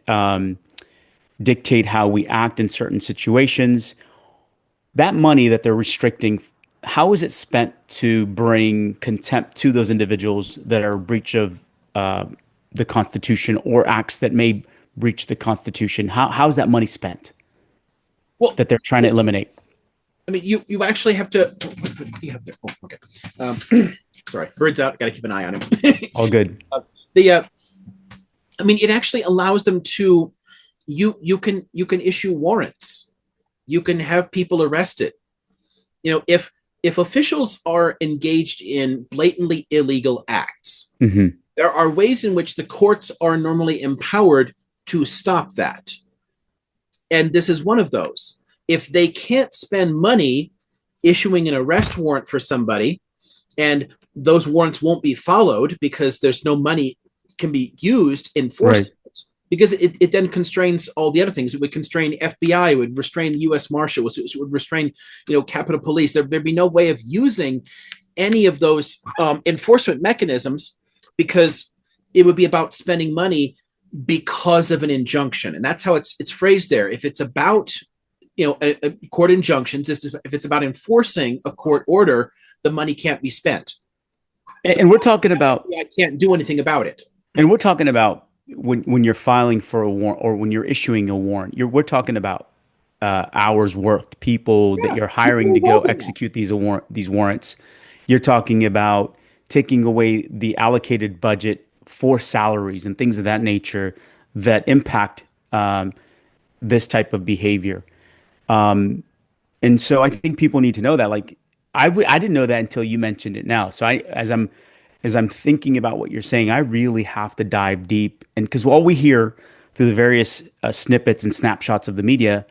dictate how we act in certain situations. That money that they're restricting, how is it spent to bring contempt to those individuals that are breach of the Constitution or acts that may breach the Constitution? How is that money spent? Well, that they're trying to eliminate. I mean, you actually have to. You have to. Oh, okay. Sorry, bird's out. Got to keep an eye on him. All good. I mean, it actually allows them to. You can issue warrants. You can have people arrested. You know, if officials are engaged in blatantly illegal acts, mm-hmm. there are ways in which the courts are normally empowered to stop that. And this is one of those. If they can't spend money issuing an arrest warrant for somebody, and those warrants won't be followed because there's no money can be used in force, right. Because it then constrains all the other things. It would constrain FBI, it would restrain the U.S. Marshals, it would restrain, Capitol Police. There'd be no way of using any of those enforcement mechanisms because it would be about spending money because of an injunction. And that's how it's phrased there. If it's about, a court injunctions, if it's about enforcing a court order, the money can't be spent. And we're talking about, I can't do anything about it. And we're talking about when you're filing for a warrant or when you're issuing a warrant, we're talking about hours worked, people that you're hiring to go execute these warrants. You're talking about taking away the allocated budget for salaries and things of that nature that impact this type of behavior. And so I think people need to know that. Like I didn't know that until you mentioned it now. So as I'm thinking about what you're saying, I really have to dive deep. And because all we hear through the various snippets and snapshots of the media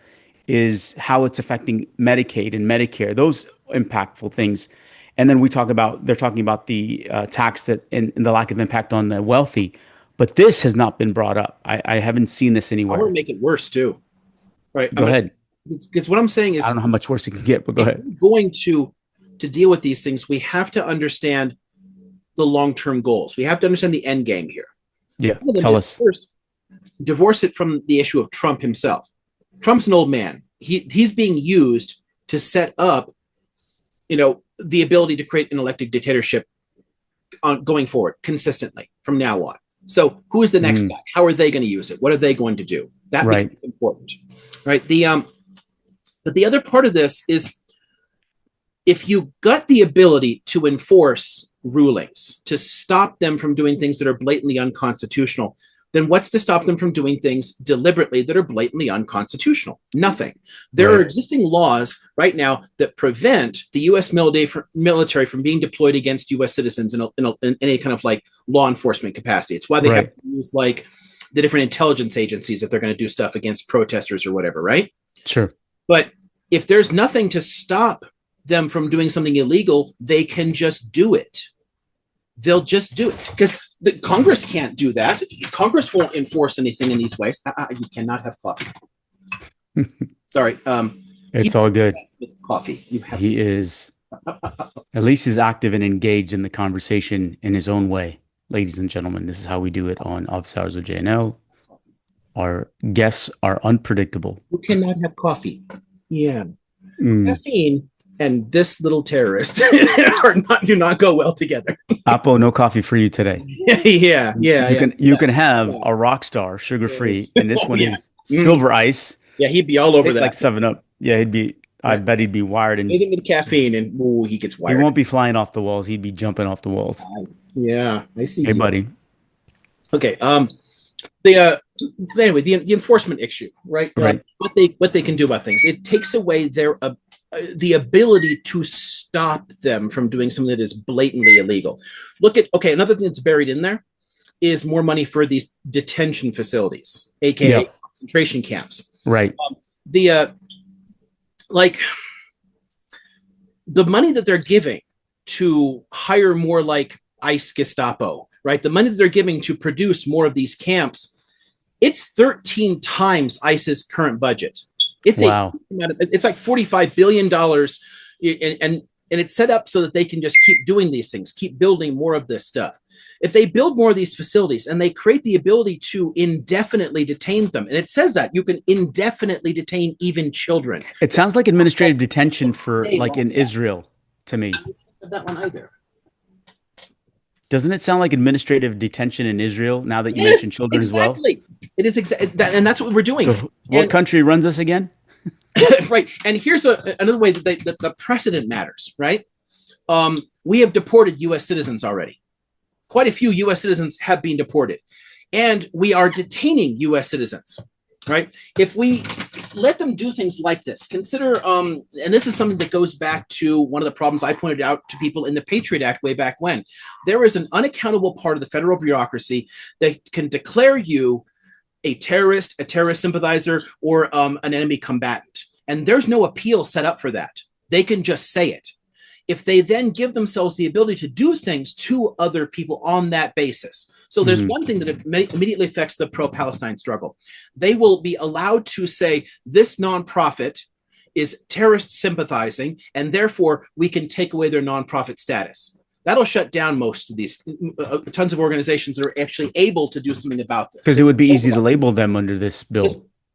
is how it's affecting Medicaid and Medicare, those impactful things. And then they're talking about the tax that and the lack of impact on the wealthy. But this has not been brought up. I haven't seen this anywhere. I want to make it worse too. Right. Go ahead. Because what I'm saying is, I don't know how much worse it can get, but go ahead. We're going to deal with these things, we have to understand the long-term goals. We have to understand the end game here. Yeah, tell us. First, divorce it from the issue of Trump himself. Trump's an old man. He's being used to set up, the ability to create an elected dictatorship going forward consistently from now on. So who is the next guy? How are they going to use it? What are they going to do? That becomes important, right? But the other part of this is if you got the ability to enforce rulings, to stop them from doing things that are blatantly unconstitutional, then what's to stop them from doing things deliberately that are blatantly unconstitutional? Nothing. There are existing laws right now that prevent the U.S. military from being deployed against U.S. citizens in any kind of like law enforcement capacity. It's why they have to use like the different intelligence agencies if they're going to do stuff against protesters or whatever, right? Sure. But if there's nothing to stop them from doing something illegal, they can just do it. They'll just do it because the Congress can't do that. Congress won't enforce anything in these ways. You cannot have coffee. Sorry. It's all good. Coffee. He is At least he's active and engaged in the conversation in his own way. Ladies and gentlemen, this is how we do it on Office Hours with JNL. Our guests are unpredictable. You cannot have coffee. Yeah. Mm. Caffeine and this little terrorist do not go well together. Apo, no coffee for you today. Yeah. You can have a rock star sugar free, and this one is silver ice. Yeah, he'd be all over that. Like 7-Up. Yeah, he'd be. I bet he'd be wired, and anything with caffeine, and he gets wired. He won't be flying off the walls. He'd be jumping off the walls. Yeah, I see. Hey, buddy. Okay. Anyway, the enforcement issue, right? Right. What they can do about things. It takes away their the ability to stop them from doing something that is blatantly illegal. Another thing that's buried in there is more money for these detention facilities, aka concentration camps. Right. The money that they're giving to hire more like ICE Gestapo, right? The money that they're giving to produce more of these camps, it's 13 times ICE's current budget. It's it's like $45 billion, and it's set up so that they can just keep doing these things, keep building more of this stuff. If they build more of these facilities and they create the ability to indefinitely detain them, and it says that you can indefinitely detain even children. It sounds like administrative detention for like in Israel to me. I don't have that one either. Doesn't it sound like administrative detention in Israel now that you mentioned children as well? It is exactly that, and that's what we're doing. So what country runs this again? Right. And here's another way that the precedent matters, right? We have deported U.S. citizens already. Quite a few U.S. citizens have been deported, and we are detaining U.S. citizens, right? If we let them do things like this, consider, and this is something that goes back to one of the problems I pointed out to people in the Patriot Act way back when. There is an unaccountable part of the federal bureaucracy that can declare you a terrorist sympathizer, or an enemy combatant. And there's no appeal set up for that. They can just say it. If they then give themselves the ability to do things to other people on that basis. So there's one thing that immediately affects the pro-Palestine struggle. They will be allowed to say this nonprofit is terrorist sympathizing, and therefore we can take away their nonprofit status. That'll shut down most of these tons of organizations that are actually able to do something about this. Because it would be easy to label them under this bill.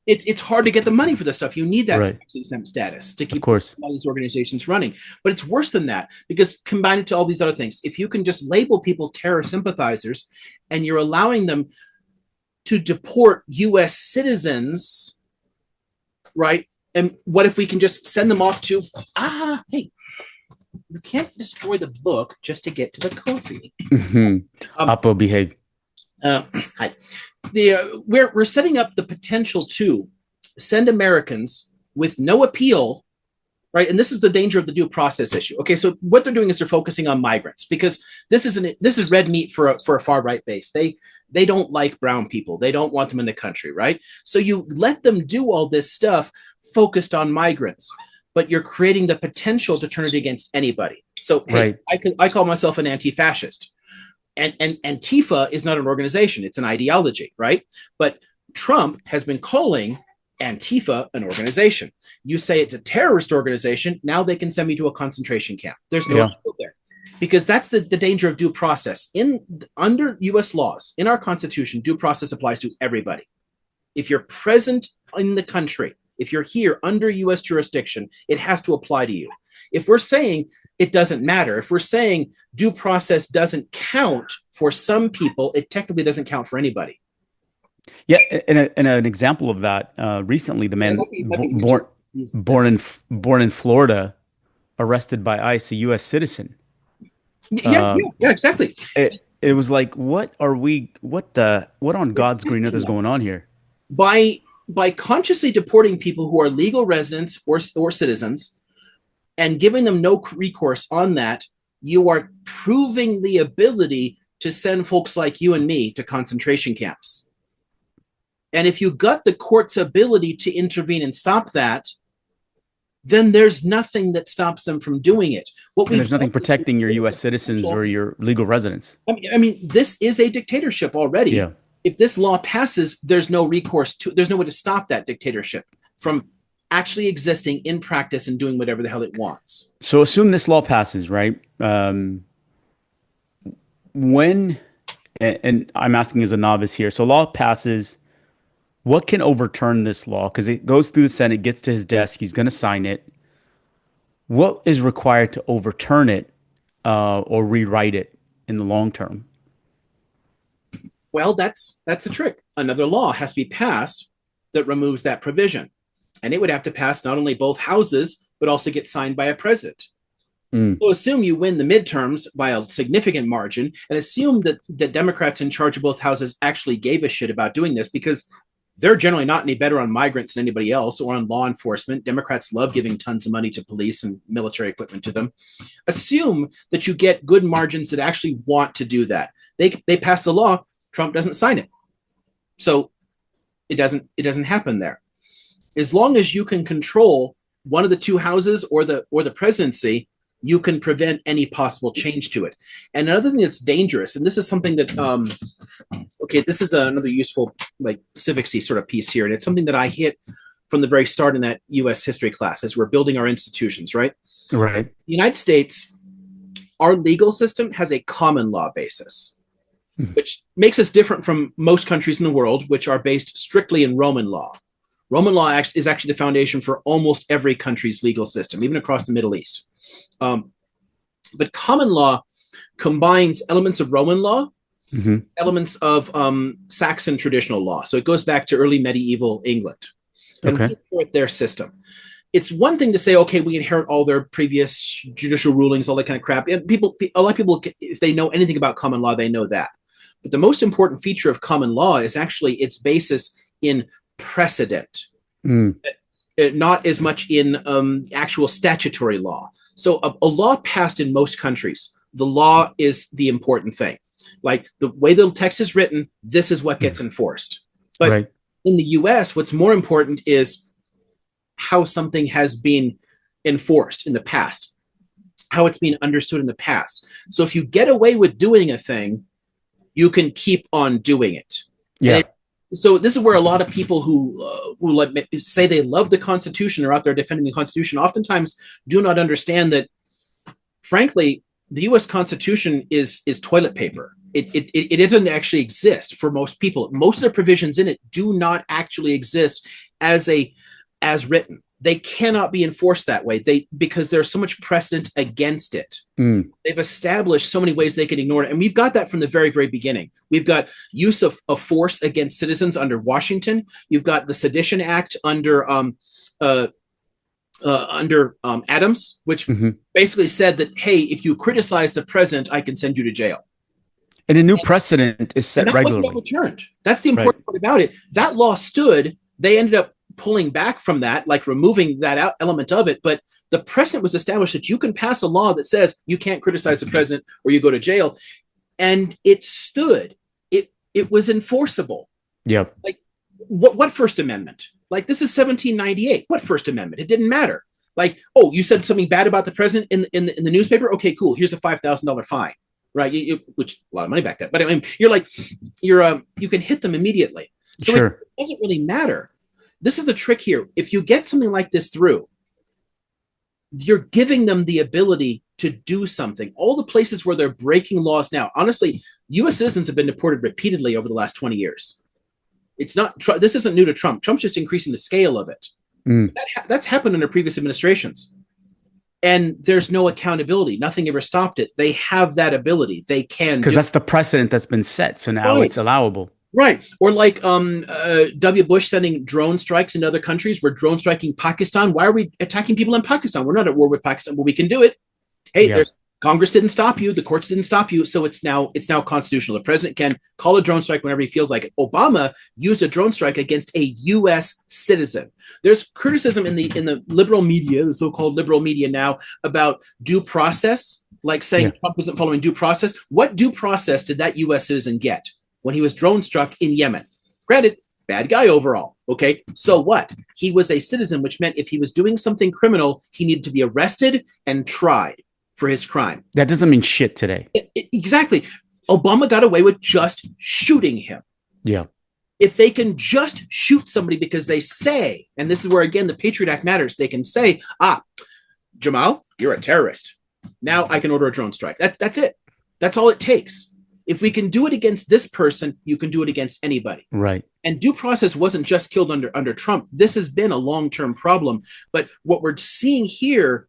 It's hard to get the money for this stuff. You need that tax exempt status to keep all these organizations running. But it's worse than that, because combined to all these other things, if you can just label people terror sympathizers and you're allowing them to deport U.S. citizens, right? And what if we can just send them off to, hey, you can't destroy the book just to get to the coffee. Apo, behave. We're setting up the potential to send Americans with no appeal, right? And this is the danger of the due process issue. Okay, so what they're doing is they're focusing on migrants, because this is red meat for a far right base. They don't like brown people. They don't want them in the country, right? So you let them do all this stuff focused on migrants, but you're creating the potential to turn it against anybody. So hey, I call myself an anti-fascist. And Antifa is not an organization, it's an ideology, right? But Trump has been calling Antifa an organization. You say it's a terrorist organization, now they can send me to a concentration camp. There's no appeal there. Because that's the danger of due process. Under US laws, in our Constitution, due process applies to everybody. If you're present in the country, if you're here under US jurisdiction, it has to apply to you. If we're saying it doesn't matter, if we're saying due process doesn't count for some people, it technically doesn't count for anybody. Yeah, and an example of that, recently, the man born in Florida, arrested by ICE, a U.S. citizen. Yeah, exactly. It was like, what on God's green earth is going on here? By consciously deporting people who are legal residents or citizens, and giving them no recourse on that, you are proving the ability to send folks like you and me to concentration camps. And if you got the court's ability to intervene and stop that, then there's nothing that stops them from doing it. There's nothing protecting your U.S. citizens or your legal residents. I mean, this is a dictatorship already. Yeah. If this law passes, there's no recourse there's no way to stop that dictatorship from actually existing in practice and doing whatever the hell it wants. So assume this law passes, right? When, and I'm asking as a novice here, so law passes, what can overturn this law? Because it goes through the Senate, gets to his desk, he's going to sign it. What is required to overturn it or rewrite it in the long term? Well, that's a trick. Another law has to be passed that removes that provision. And it would have to pass not only both houses, but also get signed by a president. So assume you win the midterms by a significant margin, and assume that the Democrats in charge of both houses actually gave a shit about doing this, because they're generally not any better on migrants than anybody else or on law enforcement. Democrats love giving tons of money to police and military equipment to them. Assume that you get good margins that actually want to do that. They pass the law, Trump doesn't sign it. So it doesn't happen there. As long as you can control one of the two houses or the presidency, you can prevent any possible change to it. And another thing that's dangerous, and this is something that, this is another useful like civicsy sort of piece here, and it's something that I hit from the very start in that U.S. history class as we're building our institutions, right? Right. The United States, our legal system has a common law basis, which makes us different from most countries in the world, which are based strictly in Roman law. Roman law is actually the foundation for almost every country's legal system, even across the Middle East. But common law combines elements of Roman law, elements of Saxon traditional law. So it goes back to early medieval England. And we inherit their system. It's one thing to say, okay, we inherit all their previous judicial rulings, all that kind of crap. And a lot of people, if they know anything about common law, they know that. But the most important feature of common law is actually its basis in precedent, not as much in actual statutory law. So a law passed in most countries, the law is the important thing. Like the way the text is written, this is what gets enforced. But in the US, what's more important is how something has been enforced in the past, how it's been understood in the past. So if you get away with doing a thing, you can keep on doing it. Yeah. So this is where a lot of people who say they love the Constitution are out there defending the Constitution oftentimes do not understand that, frankly, the U.S. Constitution is toilet paper. It doesn't actually exist for most people. Most of the provisions in it do not actually exist as written. They cannot be enforced that way. Because there's so much precedent against it. They've established so many ways they can ignore it. And we've got that from the very, very beginning. We've got use of force against citizens under Washington. You've got the Sedition Act under Adams, which basically said that, hey, if you criticize the president, I can send you to jail. And a new precedent is set regularly. That wasn't overturned. That's the important part about it. That law stood. They ended up pulling back from that, like removing that element of it. But the precedent was established that you can pass a law that says you can't criticize the president or you go to jail. And it stood. It was enforceable. Yeah. Like what First Amendment? Like this is 1798. What First Amendment? It didn't matter. Like, oh, you said something bad about the president in the newspaper? Okay, cool. Here's a $5,000 fine. Right. Which a lot of money back then. But I mean, you can hit them immediately. So it doesn't really matter. This is the trick here. If you get something like this through, you're giving them the ability to do something. All the places where they're breaking laws now, honestly, U.S. citizens have been deported repeatedly over the last 20 years. It's not, this isn't new to Trump. Trump's just increasing the scale of it. That's happened under previous administrations. And there's no accountability. Nothing ever stopped it. They have that ability. They can. Because that's the precedent that's been set. So now it's allowable. Right. Or like W. Bush sending drone strikes into other countries. We're drone striking Pakistan. Why are we attacking people in Pakistan? We're not at war with Pakistan. Well, we can do it. Hey, Congress didn't stop you. The courts didn't stop you. So it's now constitutional. The president can call a drone strike whenever he feels like it. Obama used a drone strike against a U.S. citizen. There's criticism in the liberal media, the so-called liberal media now, about due process, like saying Trump isn't following due process. What due process did that U.S. citizen get when he was drone struck in Yemen? Granted, bad guy overall. Okay, so what? He was a citizen, which meant if he was doing something criminal, he needed to be arrested and tried for his crime. That doesn't mean shit today. Exactly. Obama got away with just shooting him. Yeah. if they can just shoot somebody because they say, and this is where, again, the Patriot Act matters, they can say, Jamal, you're a terrorist. Now I can order a drone strike. That's it. That's all it takes. If we can do it against this person, you can do it against anybody. Right. And due process wasn't just killed under Trump. This has been a long-term problem. But what we're seeing here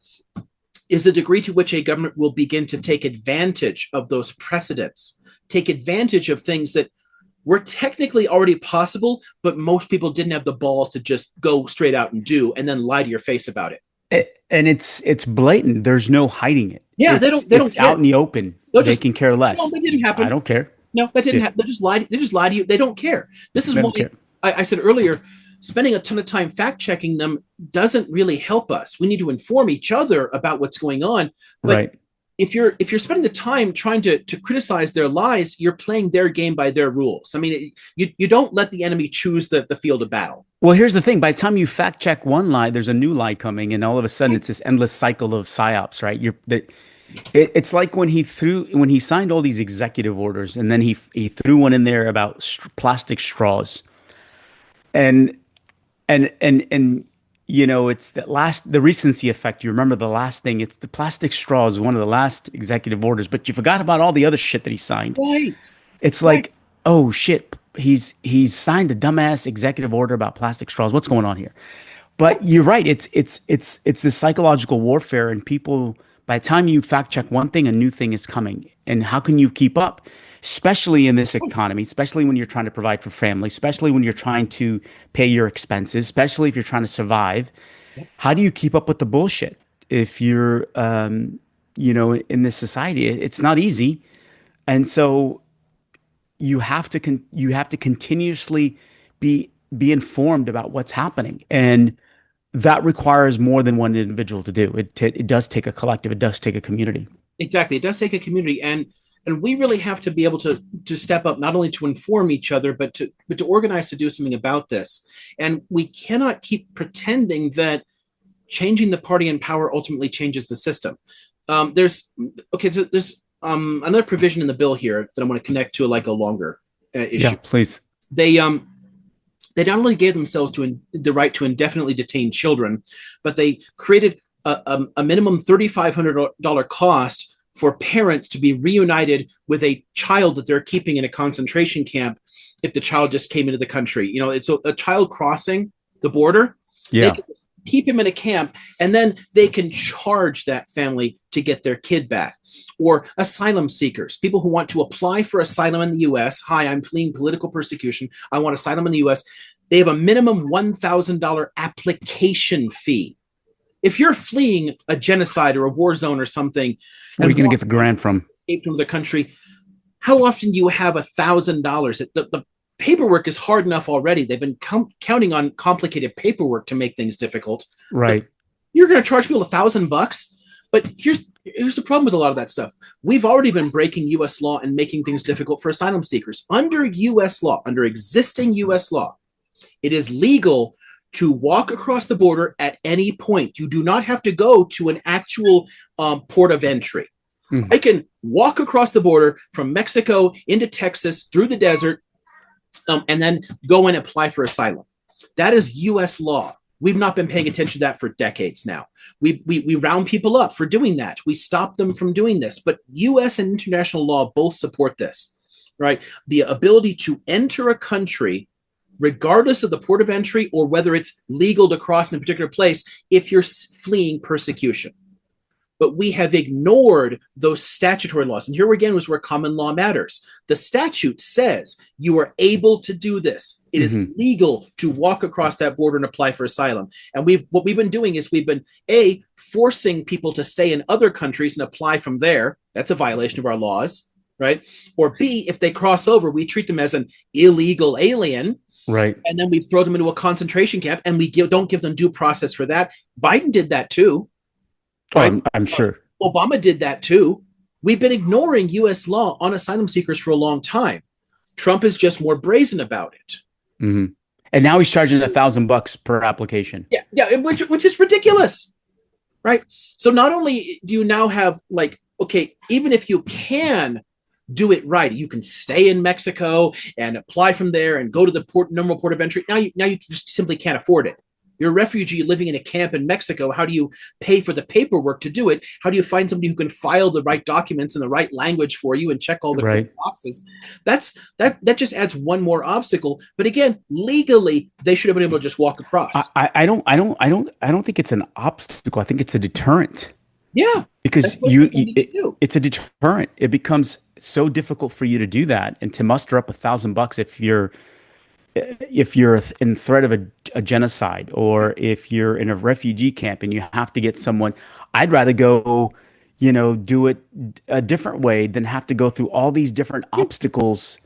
is the degree to which a government will begin to take advantage of those precedents, take advantage of things that were technically already possible, but most people didn't have the balls to just go straight out and do, and then lie to your face about it. And it's blatant. There's no hiding it. Yeah, they don't care. It's out in the open. They can care less. No, that didn't happen. I don't care. No, that didn't happen. They just lied to you. They don't care. This is why I said earlier, spending a ton of time fact checking them doesn't really help us. We need to inform each other about what's going on. But right. If you're spending the time trying to criticize their lies, you're playing their game by their rules. I mean, you don't let the enemy choose the field of battle. Well, here's the thing. By the time you fact check one lie, there's a new lie coming, and all of a sudden it's this endless cycle of psyops, right? It's like when he signed all these executive orders, and then he threw one in there about plastic straws, and you know, it's the recency effect. You remember the last thing. It's the plastic straws, one of the last executive orders, but you forgot about all the other shit that he signed. Right. It's like, oh shit, he's signed a dumbass executive order about plastic straws. What's going on here? But you're right. It's this psychological warfare, and people, by the time you fact check one thing, a new thing is coming. And how can you keep up? Especially in this economy, especially when you're trying to provide for family, especially when you're trying to pay your expenses, especially if you're trying to survive. How do you keep up with the bullshit if you're, in this society? It's not easy. And so you have to continuously be informed about what's happening. And that requires more than one individual to do. It does take a collective. It does take a community. Exactly. It does take a community. And we really have to be able to step up, not only to inform each other, but to organize to do something about this. And we cannot keep pretending that changing the party in power ultimately changes the system. There's another provision in the bill here that I want to connect to a longer issue. Yeah, please. They not only gave themselves the right to indefinitely detain children, but they created a minimum $3,500 cost for parents to be reunited with a child that they're keeping in a concentration camp if the child just came into the country. You know, it's a child crossing the border. Yeah. They can keep him in a camp, and then they can charge that family to get their kid back. Or asylum seekers, people who want to apply for asylum in the U.S. Hi, I'm fleeing political persecution. I want asylum in the U.S. They have a minimum $1,000 application fee. If you're fleeing a genocide or a war zone or something, where are you going to get the grant from? Escape from the country. How often do you have $1,000? The paperwork is hard enough already. They've been counting on complicated paperwork to make things difficult. Right. But you're going to charge people $1,000. But here's the problem with a lot of that stuff. We've already been breaking U.S. law and making things difficult for asylum seekers. Under U.S. law, under existing U.S. law, it is legal to walk across the border at any point. You do not have to go to an actual port of entry. Mm-hmm. I can walk across the border from Mexico into Texas through the desert and then go and apply for asylum. That is U.S. law. We've not been paying attention to that for decades now. We round people up for doing that. We stop them from doing this. But U.S. and international law both support this, right? The ability to enter a country regardless of the port of entry or whether it's legal to cross in a particular place if you're fleeing persecution. But we have ignored those statutory laws. And here again was where common law matters. The statute says you are able to do this. It is legal to walk across that border and apply for asylum. And what we've been doing is we've been, A, forcing people to stay in other countries and apply from there. That's a violation of our laws, right? Or B, if they cross over, we treat them as an illegal alien. Right. And then we throw them into a concentration camp and we don't give them due process for that. Biden did that too. Right? I'm sure. Obama did that too. We've been ignoring U.S. law on asylum seekers for a long time. Trump is just more brazen about it. Mm-hmm. And now he's charging $1,000 per application. Yeah, which is ridiculous, right? So not only do you now have even if you can do it right. You can stay in Mexico and apply from there and go to the normal port of entry. Now you just simply can't afford it. You're a refugee living in a camp in Mexico. How do you pay for the paperwork to do it? How do you find somebody who can file the right documents in the right language for you and check all the boxes? That just adds one more obstacle. But again, legally, they should have been able to just walk across. I don't think it's an obstacle. I think it's a deterrent. Yeah, because it's a deterrent. It becomes so difficult for you to do that and to muster up $1,000 if you're in threat of a genocide, or if you're in a refugee camp and you have to get someone. I'd rather go, do it a different way than have to go through all these different obstacles.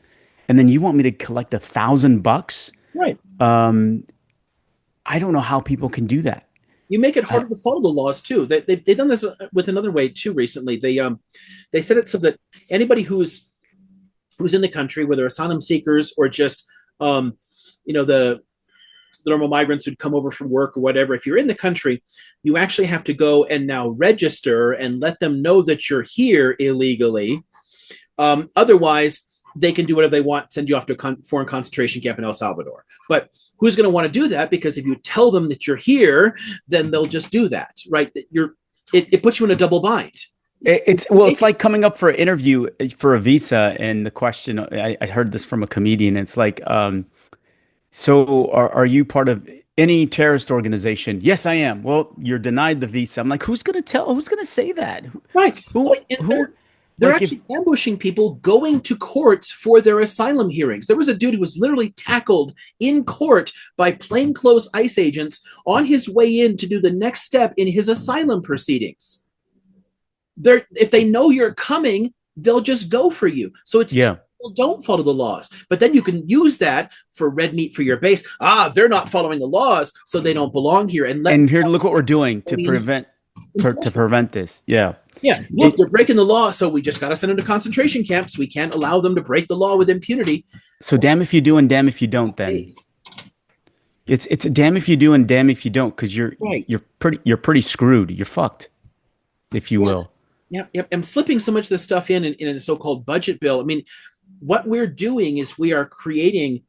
And then you want me to collect $1,000? Right. I don't know how people can do that. You make it harder to follow the laws too. They've done this with another way too recently. They set it so that anybody who's in the country, whether asylum seekers or just the normal migrants who'd come over from work or whatever, if you're in the country, you actually have to go and now register and let them know that you're here illegally. Otherwise, they can do whatever they want, send you off to a foreign concentration camp in El Salvador. But who's going to want to do that? Because if you tell them that you're here, then they'll just do that, right? It puts you in a double bind. It's like coming up for an interview for a visa, and the question, I heard this from a comedian. It's like, so are you part of any terrorist organization? Yes, I am. Well, you're denied the visa. I'm like, who's going to say that? Right. Who? They're actually ambushing people going to courts for their asylum hearings. There was a dude who was literally tackled in court by plainclothes ICE agents on his way in to do the next step in his asylum proceedings. If they know you're coming, they'll just go for you. So don't follow the laws. But then you can use that for red meat for your base. They're not following the laws, so they don't belong here. And here, look what we're doing to prevent this. Yeah. Yeah, look, they're breaking the law, so we just got to send them to concentration camps. We can't allow them to break the law with impunity. So damn if you do and damn if you don't. Then it's a damn if you do and damn if you don't, because you're pretty screwed. You're fucked, if you will. Yeah. I'm slipping so much of this stuff in a so-called budget bill. I mean, what we're doing is we are creating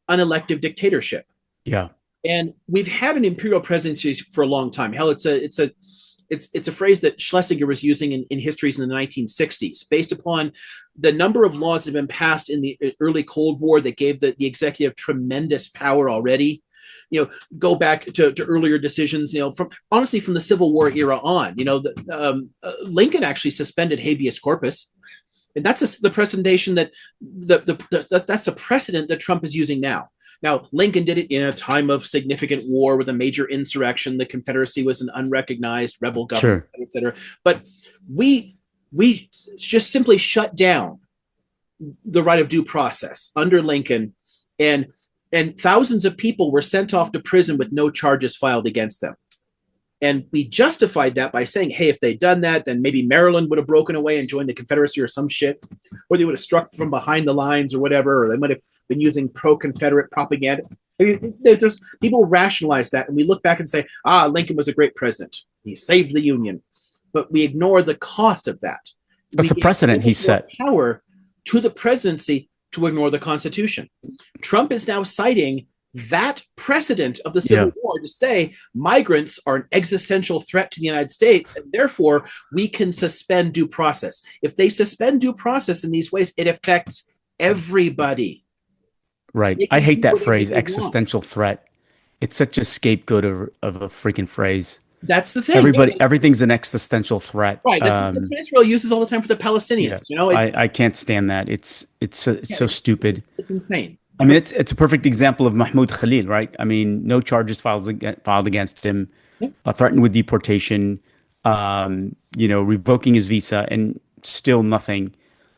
an elective dictatorship. Yeah, and we've had an imperial presidency for a long time. Hell, it's a phrase that Schlesinger was using in histories in the 1960s, based upon the number of laws that have been passed in the early Cold War that gave the executive tremendous power already. Go back to earlier decisions, from the Civil War era on. Lincoln actually suspended habeas corpus. And that's the presentation that's a precedent that Trump is using now. Now, Lincoln did it in a time of significant war with a major insurrection. The Confederacy was an unrecognized rebel government, et cetera. But we just simply shut down the right of due process under Lincoln, and thousands of people were sent off to prison with no charges filed against them. And we justified that by saying, hey, if they'd done that, then maybe Maryland would have broken away and joined the Confederacy or some shit, or they would have struck from behind the lines or whatever, or they might have been using pro-Confederate propaganda. There's people rationalize that, and we look back and say, Lincoln was a great president. He saved the Union. But we ignore the cost of that. That's a precedent he set. Power to the presidency to ignore the Constitution. Trump is now citing that precedent of the Civil War to say migrants are an existential threat to the United States, and therefore we can suspend due process. If they suspend due process in these ways, it affects everybody. Right. I hate that phrase, existential threat. It's such a scapegoat of a freaking phrase. That's the thing. Everything's an existential threat. Right. That's what Israel uses all the time for the Palestinians. I can't stand that. It's so stupid. It's insane. I mean, it's a perfect example of Mahmoud Khalil, right? I mean, no charges filed against him, threatened with deportation, revoking his visa, and still nothing.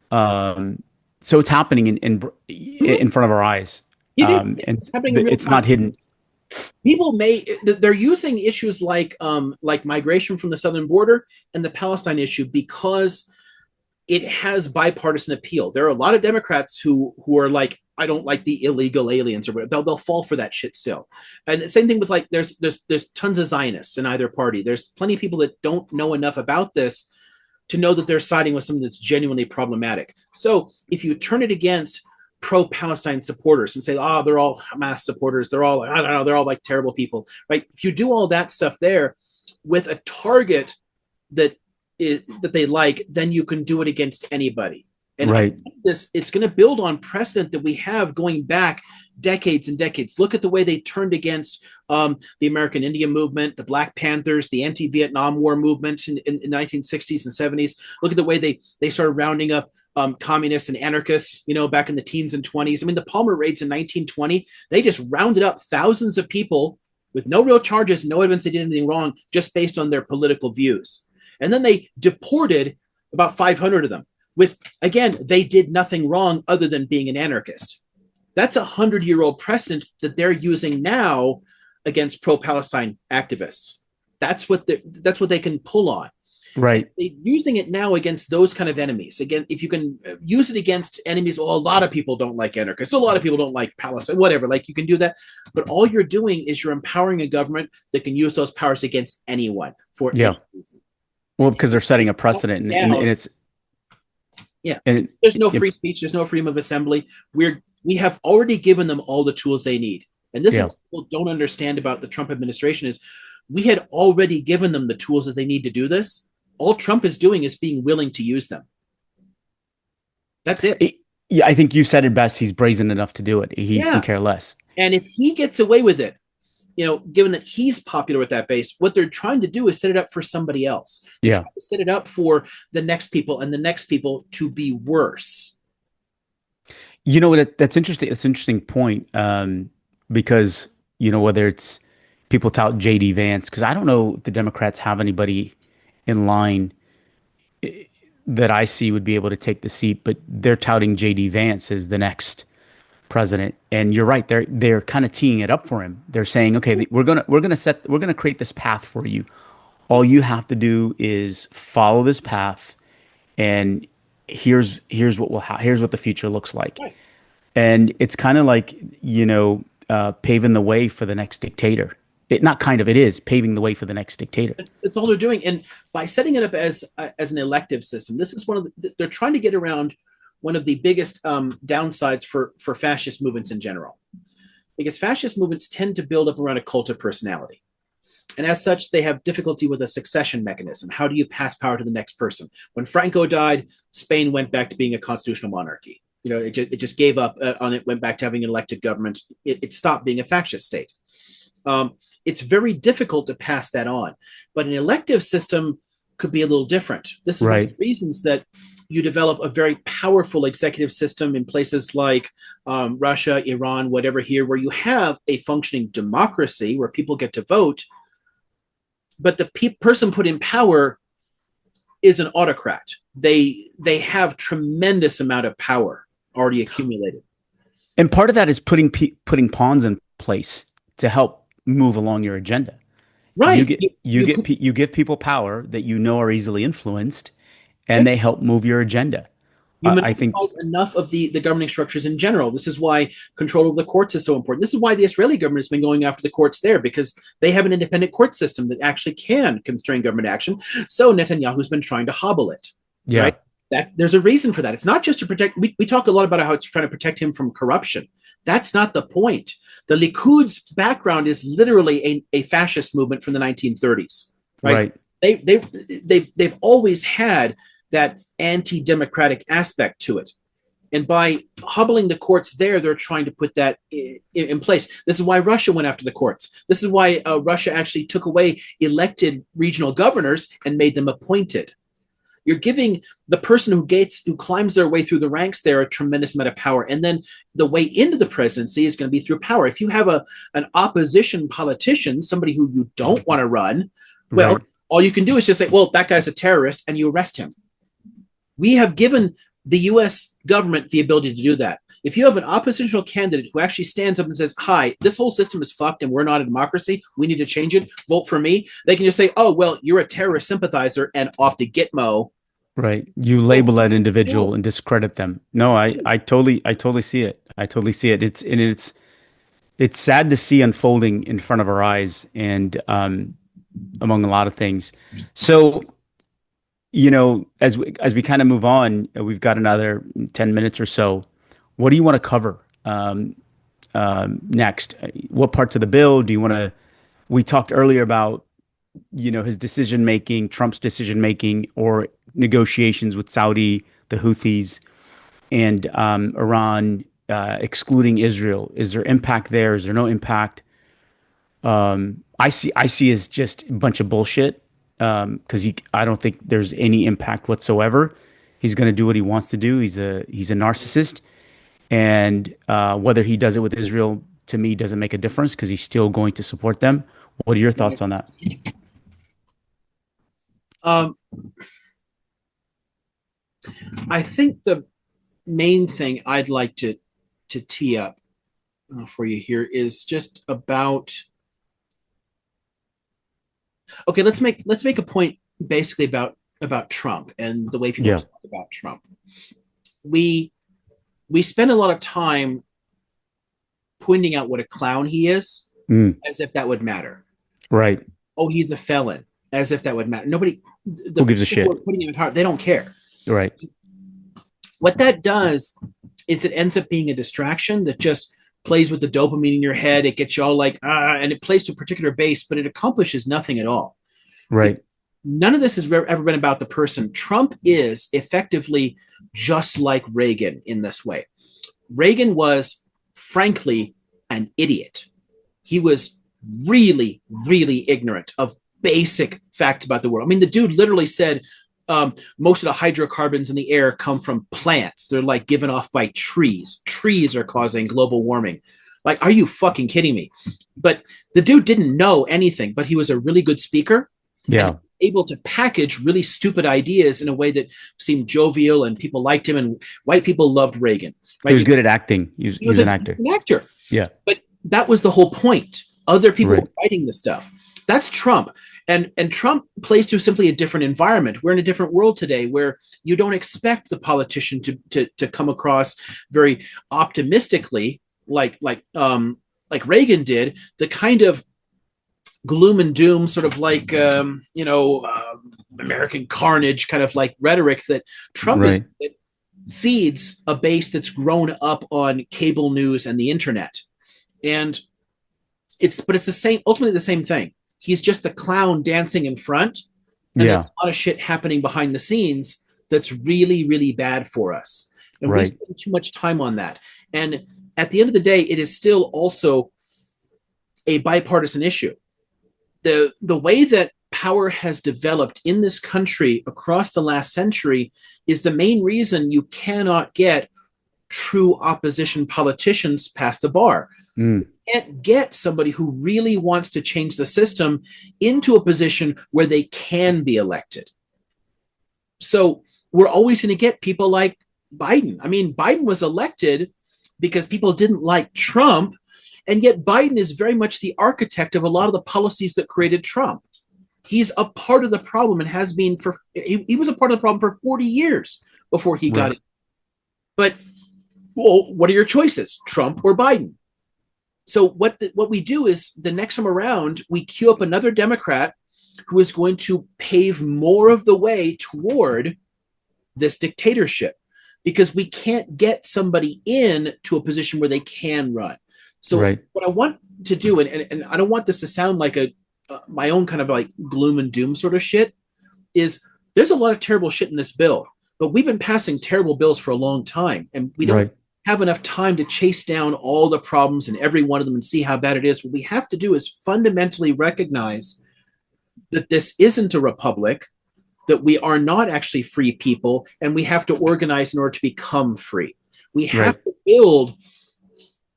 So it's happening in front of our eyes. It's happening. It's not hidden. People they're using issues like migration from the southern border and the Palestine issue because it has bipartisan appeal. There are a lot of Democrats who are like, I don't like the illegal aliens, or whatever. They'll fall for that shit still. And the same thing with there's tons of Zionists in either party. There's plenty of people that don't know enough about this to know that they're siding with something that's genuinely problematic. So if you turn it against pro-Palestine supporters and say, oh, they're all Hamas supporters, they're all, I don't know, they're all like terrible people, right? If you do all that stuff there with a target that that they like, then you can do it against anybody. And Right. it's going to build on precedent that we have going back decades and decades. Look at the way they turned against the American Indian movement, the Black Panthers, the anti-Vietnam War movement in the 1960s and 70s. Look at the way they started rounding up communists and anarchists, back in the teens and 20s. I mean, the Palmer raids in 1920, they just rounded up thousands of people with no real charges, no evidence they did anything wrong, just based on their political views. And then they deported about 500 of them. With, again, they did nothing wrong other than being an anarchist. That's a 100-year-old precedent that they're using now against pro-Palestine activists. That's what they can pull on. Right. They're using it now against those kind of enemies. Again, if you can use it against enemies, well, a lot of people don't like anarchists. A lot of people don't like Palestine, whatever. Like, you can do that. But all you're doing is you're empowering a government that can use those powers against anyone for any reason. Well, because they're setting a precedent, and it's and there's no free speech, there's no freedom of assembly. We have already given them all the tools they need, and this is what people don't understand about the Trump administration is we had already given them the tools that they need to do this. All Trump is doing is being willing to use them. That's it. Yeah, I think you said it best. He's brazen enough to do it. He can care less. And if he gets away with it, given that he's popular with that base, what they're trying to do is set it up for somebody else. They're trying to set it up for the next people and the next people to be worse. That's interesting. It's an interesting point because, whether it's people tout J.D. Vance, because I don't know if the Democrats have anybody in line that I see would be able to take the seat, but they're touting J.D. Vance as the next president. And you're right, they're kind of teeing it up for him. They're saying, okay, we're gonna create this path for you. All you have to do is follow this path, and here's what the future looks like. Right. And it's kind of like paving the way for the next dictator. It is paving the way for the next dictator. It's all they're doing, and by setting it up as an elective system, this is they're trying to get around one of the biggest downsides for fascist movements in general, because fascist movements tend to build up around a cult of personality. And as such, they have difficulty with a succession mechanism. How do you pass power to the next person? When Franco died, Spain went back to being a constitutional monarchy. It just gave up on it, went back to having an elected government. It stopped being a fascist state. It's very difficult to pass that on. But an elective system could be a little different. This is one of the reasons that you develop a very powerful executive system in places like Russia, Iran, whatever here, where you have a functioning democracy where people get to vote, but the person put in power is an autocrat. They have tremendous amount of power already accumulated. And part of that is putting pawns in place to help move along your agenda. Right. You give people power that are easily influenced, and they help move your agenda. I think enough of the governing structures in general. This is why control of the courts is so important. This is why the Israeli government has been going after the courts there, because they have an independent court system that actually can constrain government action. So Netanyahu's been trying to hobble it. Yeah. Right? There's a reason for that. It's not just to protect. We talk a lot about how it's trying to protect him from corruption. That's not the point. The Likud's background is literally a fascist movement from the 1930s. Right. They've always had that anti-democratic aspect to it. And by hobbling the courts there, they're trying to put that in place. This is why Russia went after the courts. This is why Russia actually took away elected regional governors and made them appointed. You're giving the person who climbs their way through the ranks there a tremendous amount of power. And then the way into the presidency is going to be through power. If you have an opposition politician, somebody who you don't want to run, well, all you can do is just say, well, that guy's a terrorist, and you arrest him. We have given the U.S. government the ability to do that. If you have an oppositional candidate who actually stands up and says, hi, this whole system is fucked and we're not a democracy, we need to change it, vote for me, they can just say, oh, well, you're a terrorist sympathizer, and off to Gitmo. Right. You label that individual and discredit them. No, I totally see it. I totally see it. It's sad to see unfolding in front of our eyes, and among a lot of things. So, as we kind of move on, we've got another 10 minutes or so. What do you want to cover next? What parts of the bill do you want to? We talked earlier about his decision making, Trump's decision making, or negotiations with Saudi, the Houthis, and Iran excluding Israel. Is there impact there? Is there no impact? I see as just a bunch of bullshit because I don't think there's any impact whatsoever. He's going to do what he wants to do. He's a narcissist, and whether he does it with Israel to me doesn't make a difference because he's still going to support them. What are your thoughts on that? I think the main thing I'd like to tee up for you here is just about. Okay, let's make a point basically about Trump and the way people talk about Trump. We spend a lot of time pointing out what a clown he is, as if that would matter. Right. Oh, he's a felon, as if that would matter. Nobody. Who gives a shit? Putting him in power, they don't care. Right. What that does is it ends up being a distraction that just plays with the dopamine in your head. It gets you all like, and it plays to a particular base, but it accomplishes nothing at all. Right. None of this has ever been about the person. Trump is effectively just like Reagan in this way. Reagan was, frankly, an idiot. He was really, really ignorant of basic facts about the world. I mean, the dude literally said most of the hydrocarbons in the air come from plants. They're like given off by trees. Trees are causing global warming. Like, are you fucking kidding me? But the dude didn't know anything, but he was a really good speaker. Yeah. Able to package really stupid ideas in a way that seemed jovial and people liked him, and white people loved Reagan. Right? He was good at acting. He was an actor. An actor. Yeah. But that was the whole point. Other people were writing this stuff. That's Trump. And Trump plays to simply a different environment. We're in a different world today where you don't expect the politician to come across very optimistically like Reagan did. The kind of gloom and doom, sort of like American carnage kind of like rhetoric that Trump is. It feeds a base that's grown up on cable news and the internet, and it's the same. Ultimately, the same thing. He's just the clown dancing in front, and there's a lot of shit happening behind the scenes that's really, really bad for us. And we spend too much time on that. And at the end of the day, it is still also a bipartisan issue. The way that power has developed in this country across the last century is the main reason you cannot get true opposition politicians past the bar. You can't get somebody who really wants to change the system into a position where they can be elected. So we're always going to get people like Biden. I mean, Biden was elected because people didn't like Trump, and yet Biden is very much the architect of a lot of the policies that created Trump. He's a part of the problem and has been he was a part of the problem for 40 years before he got it. But, well, what are your choices, Trump or Biden? So what we do is the next time around, we queue up another Democrat who is going to pave more of the way toward this dictatorship, because we can't get somebody in to a position where they can run. So what I want to do, and I don't want this to sound like my own kind of like gloom and doom sort of shit, is there's a lot of terrible shit in this bill, but we've been passing terrible bills for a long time, and we don't have enough time to chase down all the problems in every one of them and see how bad it is. What we have to do is fundamentally recognize that this isn't a republic, that we are not actually free people, and we have to organize in order to become free. We have to build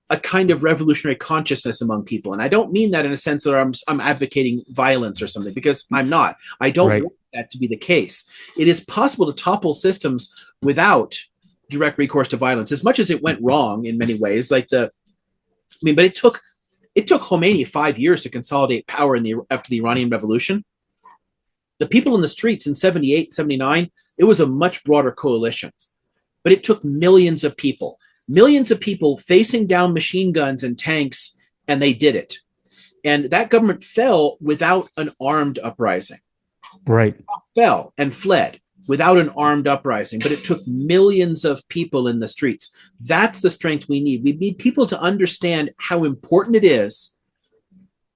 a kind of revolutionary consciousness among people. And I don't mean that in a sense that I'm advocating violence or something, because I'm not. I don't want that to be the case. It is possible to topple systems without direct recourse to violence, as much as it went wrong in many ways. But it took Khomeini 5 years to consolidate power after the Iranian Revolution. The people in the streets in 78, 79, it was a much broader coalition, but it took millions of people facing down machine guns and tanks, and they did it. And that government fell without an armed uprising. Fell and fled. without an armed uprising, but it took millions of people in the streets. That's the strength we need. We need people to understand how important it is.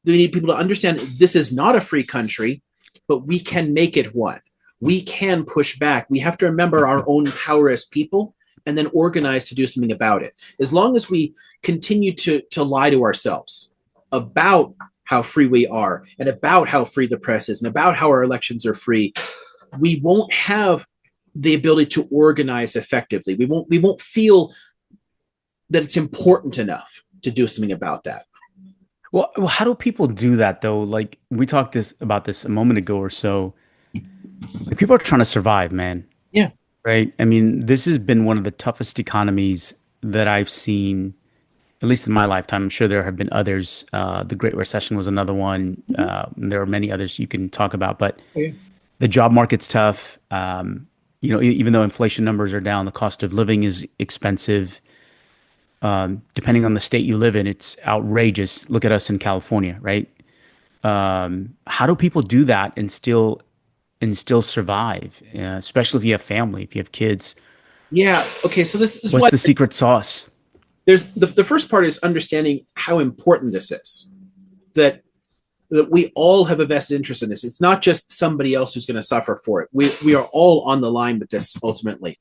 We need people to understand this is not a free country, but we can make it one. We can push back. We have to remember our own power as people and then organize to do something about it. As long as we continue to lie to ourselves about how free we are and about how free the press is and about how our elections are free, we won't have the ability to organize effectively. We won't feel that it's important enough to do something about that. Well, how do people do that though? Like we talked about this a moment ago or so. Like, people are trying to survive, man. Yeah. Right. I mean, this has been one of the toughest economies that I've seen, at least in my lifetime. I'm sure there have been others. The Great Recession was another one. There are many others you can talk about, but the job market's tough. Even though inflation numbers are down, the cost of living is expensive. Depending on the state you live in, it's outrageous. Look at us in California, right? How do people do that and still survive, especially if you have family, if you have kids? Yeah. Okay. So this is what's the secret sauce? There's the first part is understanding how important this is. That we all have a vested interest in this. It's not just somebody else who's going to suffer for it. We are all on the line with this ultimately.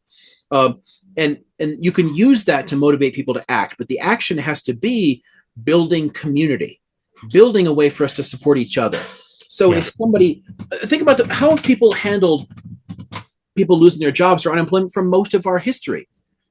And you can use that to motivate people to act, but the action has to be building community, building a way for us to support each other. So if somebody, think about how have people handled people losing their jobs or unemployment from most of our history.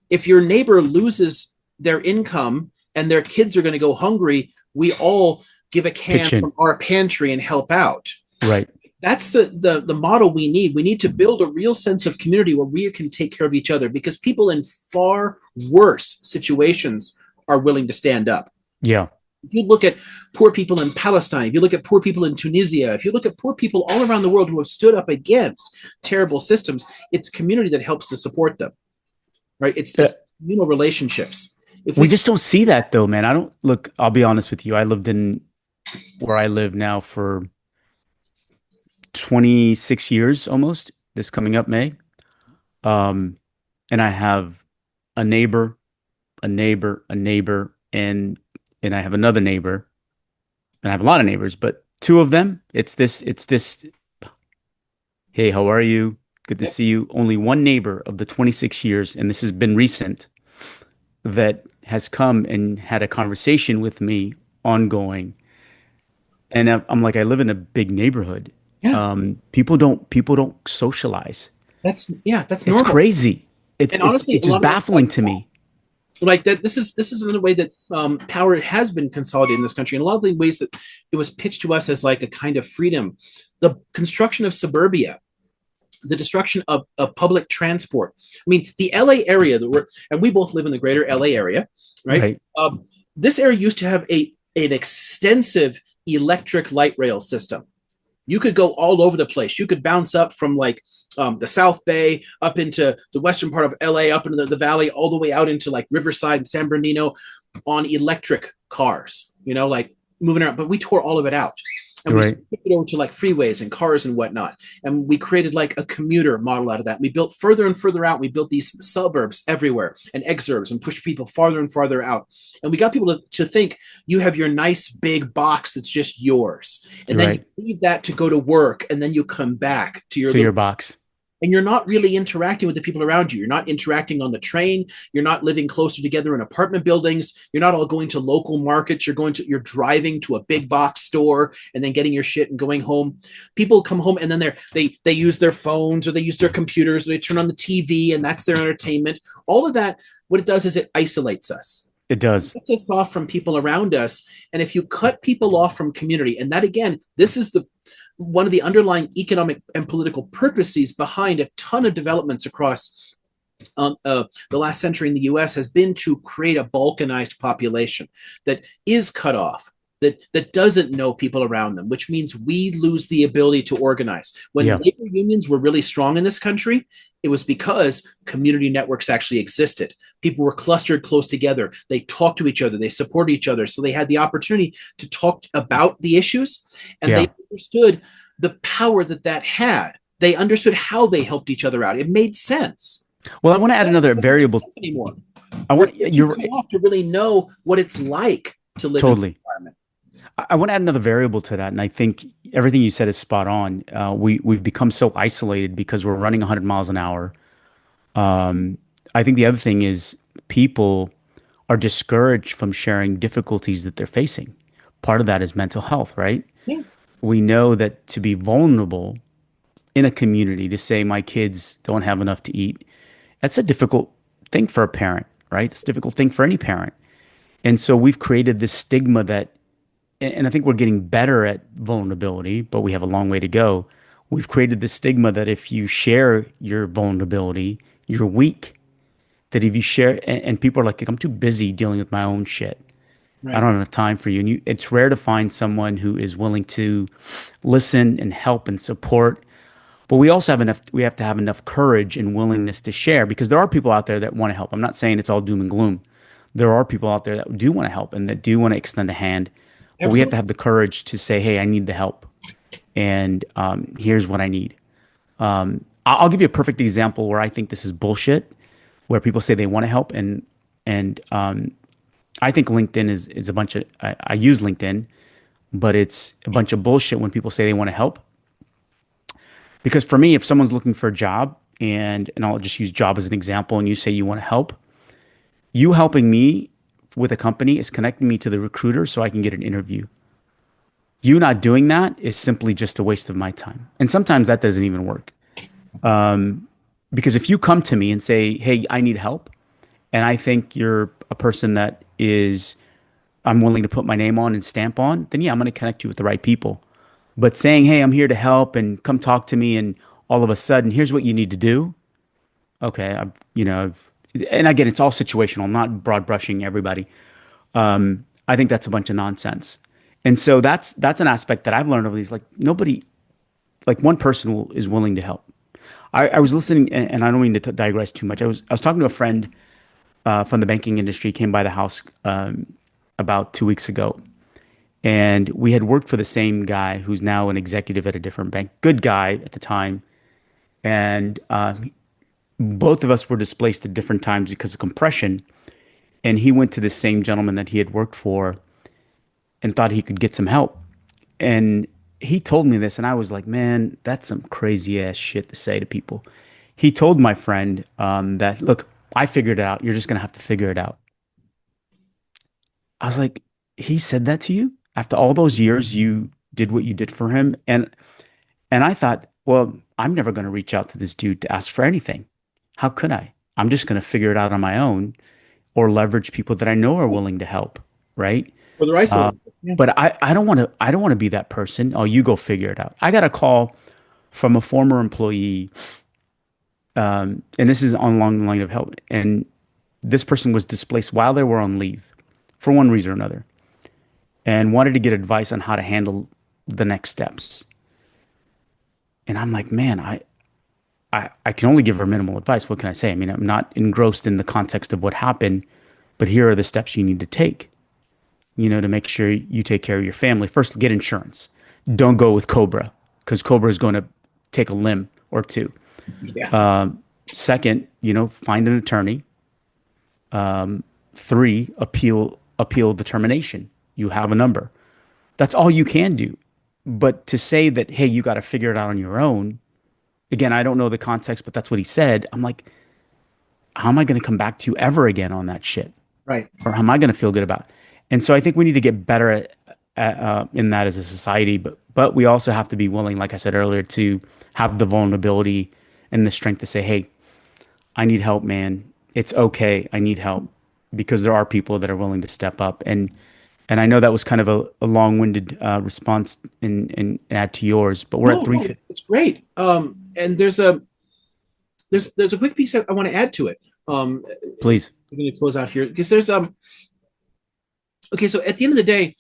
If your neighbor loses their income and their kids are going to go hungry, we all give a can from our pantry and help out. Right. That's the model we need. We need to build a real sense of community where we can take care of each other, because people in far worse situations are willing to stand up. Yeah. If you look at poor people in Palestine, if you look at poor people in Tunisia, if you look at poor people all around the world who have stood up against terrible systems, it's community that helps to support them, right? It's communal relationships. If we just don't see that though, man. I'll be honest with you. I lived in where I live now for 26 years almost, this coming up May. And I have a neighbor, and I have another neighbor, and I have a lot of neighbors, but two of them, it's this, hey, how are you? Good to see you. Only one neighbor of the 26 years, and this has been recent, that has come and had a conversation with me ongoing. And I'm like, I live in a big neighborhood. Yeah. People don't socialize. That's normal. It's crazy. It's just baffling to me. Like that, this is another way that power has been consolidated in this country. And a lot of the ways that it was pitched to us as like a kind of freedom, the construction of suburbia, the destruction of public transport. I mean, the LA area and we both live in the greater LA area, right? This area used to have an extensive electric light rail system. You could go all over the place. You could bounce up from like the South Bay up into the western part of LA, up into the valley, all the way out into like Riverside and San Bernardino on electric cars, like moving around. But we tore all of it out. And we took it over to like freeways and cars and whatnot. And we created like a commuter model out of that. We built further and further out. We built these suburbs everywhere and exurbs and pushed people farther and farther out. And we got people to think you have your nice big box that's just yours. And then you leave that to go to work. And then you come back to your box. And you're not really interacting with the people around you. You're not interacting on the train. You're not living closer together in apartment buildings. You're not all going to local markets. You're driving to a big box store and then getting your shit and going home. People come home and then they use their phones or they use their computers or they turn on the TV and that's their entertainment. All of that, what it does is it isolates us. It does. It cuts us off from people around us. And if you cut people off from community, and that again, this is one of the underlying economic and political purposes behind a ton of developments across the last century in the US has been to create a balkanized population that is cut off, that doesn't know people around them, which means we lose the ability to organize. When labor unions were really strong in this country, it was because community networks actually existed. People were clustered close together. They talked to each other. They supported each other. So they had the opportunity to talk about the issues, and they understood the power that had. They understood how they helped each other out. It made sense. Well, I want to add another variable. Anymore. I want you're too off to really know what it's like to live in the environment. I want to add another variable to that, and I think everything you said is spot on. We've become so isolated because we're running 100 miles an hour. I think the other thing is people are discouraged from sharing difficulties that they're facing. Part of that is mental health, right? Yeah. We know that to be vulnerable in a community, to say my kids don't have enough to eat, that's a difficult thing for a parent, right? It's a difficult thing for any parent. And so we've created this stigma that, and I think we're getting better at vulnerability, but we have a long way to go. We've created this stigma that if you share your vulnerability, you're weak. That if you share, and people are like, I'm too busy dealing with my own shit. Right. I don't have enough time for you. And it's rare to find someone who is willing to listen and help and support. But we also have to have enough courage and willingness to share, because there are people out there that want to help. I'm not saying it's all doom and gloom. There are people out there that do want to help and that do want to extend a hand. But we have to have the courage to say, hey, I need the help. And here's what I need. I'll give you a perfect example where I think this is bullshit, where people say they want to help. And I think LinkedIn is a bunch of, I use LinkedIn, but it's a bunch of bullshit when people say they want to help. Because for me, if someone's looking for a job, and I'll just use job as an example, and you say you want to help, you helping me with a company is connecting me to the recruiter so I can get an interview. You not doing that is simply just a waste of my time. And sometimes that doesn't even work. Because if you come to me and say, hey, I need help, and I think you're a person that I'm willing to put my name on and stamp on, then yeah, I'm going to connect you with the right people. But saying, hey, I'm here to help and come talk to me, and all of a sudden, here's what you need to do. Okay, and again, it's all situational. I'm not broad brushing everybody. I think that's a bunch of nonsense. And so that's an aspect that I've learned over these. Like nobody, like one person is willing to help. I was listening, and I don't mean to digress too much. I was talking to a friend from the banking industry. Came by the house about 2 weeks ago, and we had worked for the same guy who's now an executive at a different bank. Good guy at the time, and both of us were displaced at different times because of compression. And he went to the same gentleman that he had worked for and thought he could get some help. And he told me this, and I was like, man, that's some crazy ass shit to say to people. He told my friend that, look, I figured it out. You're just going to have to figure it out. I was like, he said that to you? After all those years, you did what you did for him? And I thought, well, I'm never going to reach out to this dude to ask for anything. How could I? I'm just going to figure it out on my own, or leverage people that I know are willing to help, right? For the right side. Yeah. But I don't want to be that person. Oh, you go figure it out. I got a call from a former employee, and this is along the line of help. And this person was displaced while they were on leave for one reason or another, and wanted to get advice on how to handle the next steps. And I'm like, man, I can only give her minimal advice. What can I say? I mean, I'm not engrossed in the context of what happened, but here are the steps you need to take, to make sure you take care of your family. First, get insurance. Don't go with Cobra, because Cobra is going to take a limb or two. Yeah. Second, find an attorney. 3, appeal the termination. You have a number. That's all you can do. But to say that, hey, you got to figure it out on your own. Again, I don't know the context, but that's what he said. I'm like, how am I going to come back to you ever again on that shit? Right. Or how am I going to feel good about it? And so I think we need to get better at in that as a society. But we also have to be willing, like I said earlier, to have the vulnerability and the strength to say, hey, I need help, man. It's okay. I need help, because there are people that are willing to step up. And I know that was kind of a long-winded response and add to yours, but we're at 3:50. It's great. And there's a quick piece I want to add to it. Please. We're going to close out here because there's okay. So at the end of the day,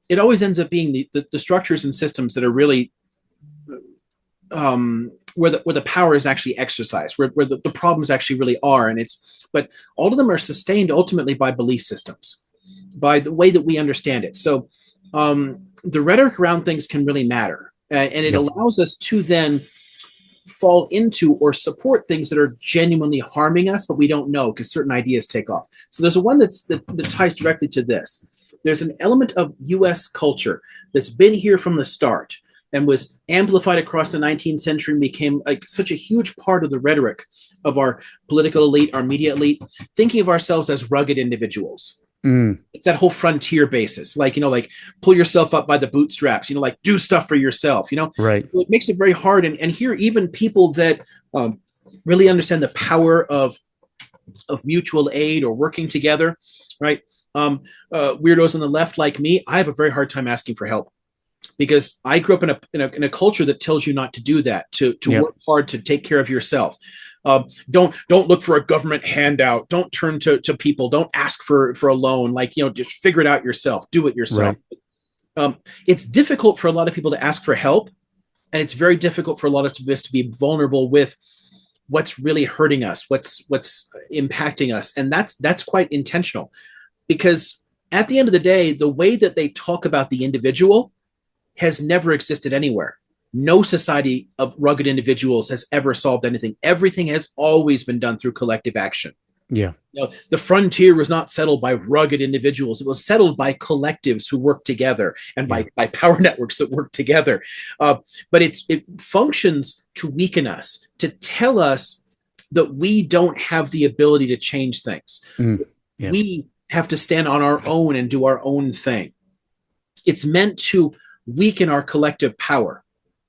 it always ends up being the structures and systems that are really where the power is actually exercised, where the problems actually really are, but all of them are sustained ultimately by belief systems, by the way that we understand it. So the rhetoric around things can really matter, and it allows us to then fall into or support things that are genuinely harming us, but we don't know because certain ideas take off. So there's a one that ties directly to this. There's an element of U.S. culture that's been here from the start and was amplified across the 19th century and became like such a huge part of the rhetoric of our political elite, our media elite, thinking of ourselves as rugged individuals. It's that whole frontier basis, like, like pull yourself up by the bootstraps, like do stuff for yourself, Right. It makes it very hard. And here, even people that really understand the power of mutual aid or working together, right? Weirdos on the left like me, I have a very hard time asking for help because I grew up in a culture that tells you not to do that, to work hard, to take care of yourself. Don't look for a government handout. Don't turn to people. Don't ask for a loan. Like, just figure it out yourself. Do it yourself. Right. It's difficult for a lot of people to ask for help, and it's very difficult for a lot of us to be vulnerable with what's really hurting us, what's impacting us, and that's quite intentional, because at the end of the day, the way that they talk about the individual has never existed anywhere. No society of rugged individuals has ever solved anything. Everything has always been done through collective action. Yeah. The frontier was not settled by rugged individuals. It was settled by collectives who work together and by power networks that work together. But it functions to weaken us, to tell us that we don't have the ability to change things. We have to stand on our own and do our own thing. It's meant to weaken our collective power.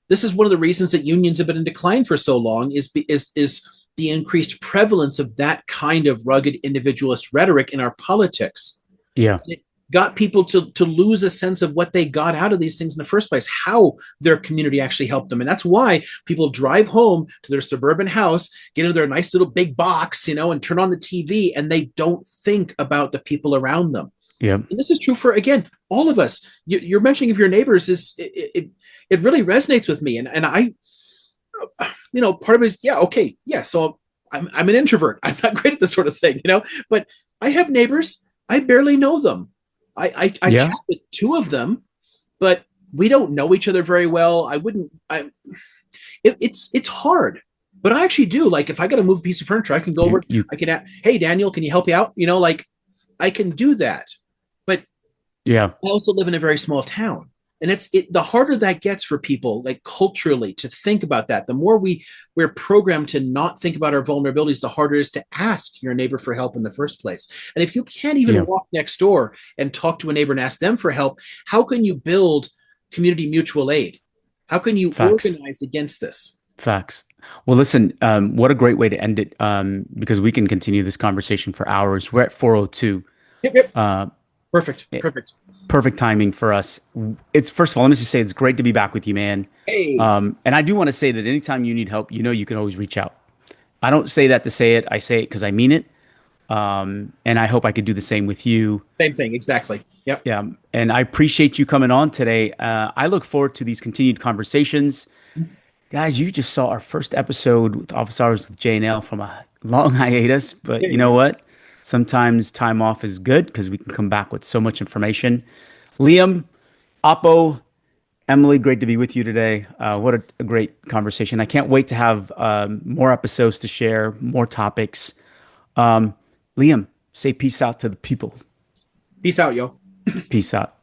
This is one of the reasons that unions have been in decline for so long, is the increased prevalence of that kind of rugged individualist rhetoric in our politics. Yeah. And it got people to lose a sense of what they got out of these things in the first place, how their community actually helped them. And that's why people drive home to their suburban house, get into their nice little big box, and turn on the TV, and they don't think about the people around them. Yeah. And this is true for, again, all of us. You're mentioning of your neighbors it really resonates with me. And I, part of it is, so I'm an introvert. I'm not great at this sort of thing, but I have neighbors. I barely know them. I chat with two of them, but we don't know each other very well. It's hard, but I actually do. Like, if I got to move a piece of furniture, I can go over, I can ask, hey, Daniel, can you help me out? I can do that. But I also live in a very small town. And the harder that gets for people, like culturally, to think about that. The more we're programmed to not think about our vulnerabilities, the harder it is to ask your neighbor for help in the first place. And if you can't even walk next door and talk to a neighbor and ask them for help, how can you build community mutual aid? How can you organize against this? Facts. Well, listen, what a great way to end it, because we can continue this conversation for hours. We're at 4:02. Yep. Perfect timing for us. It's, first of all, let me just say it's great to be back with you, man. Hey. And I do want to say that anytime you need help, you can always reach out. I don't say that to say it. I say it because I mean it. And I hope I could do the same with you. Same thing. Exactly. Yep. Yeah. And I appreciate you coming on today. I look forward to these continued conversations. Guys, you just saw our first episode with Office Hours with J&L from a long hiatus, but you know what? Sometimes time off is good because we can come back with so much information. Liam, Oppo, Emily, great to be with you today. What a great conversation. I can't wait to have more episodes to share, more topics. Liam, say peace out to the people. Peace out, yo. Peace out.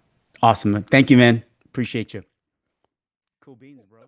Awesome. Thank you, man. Appreciate you. Cool beans, bro.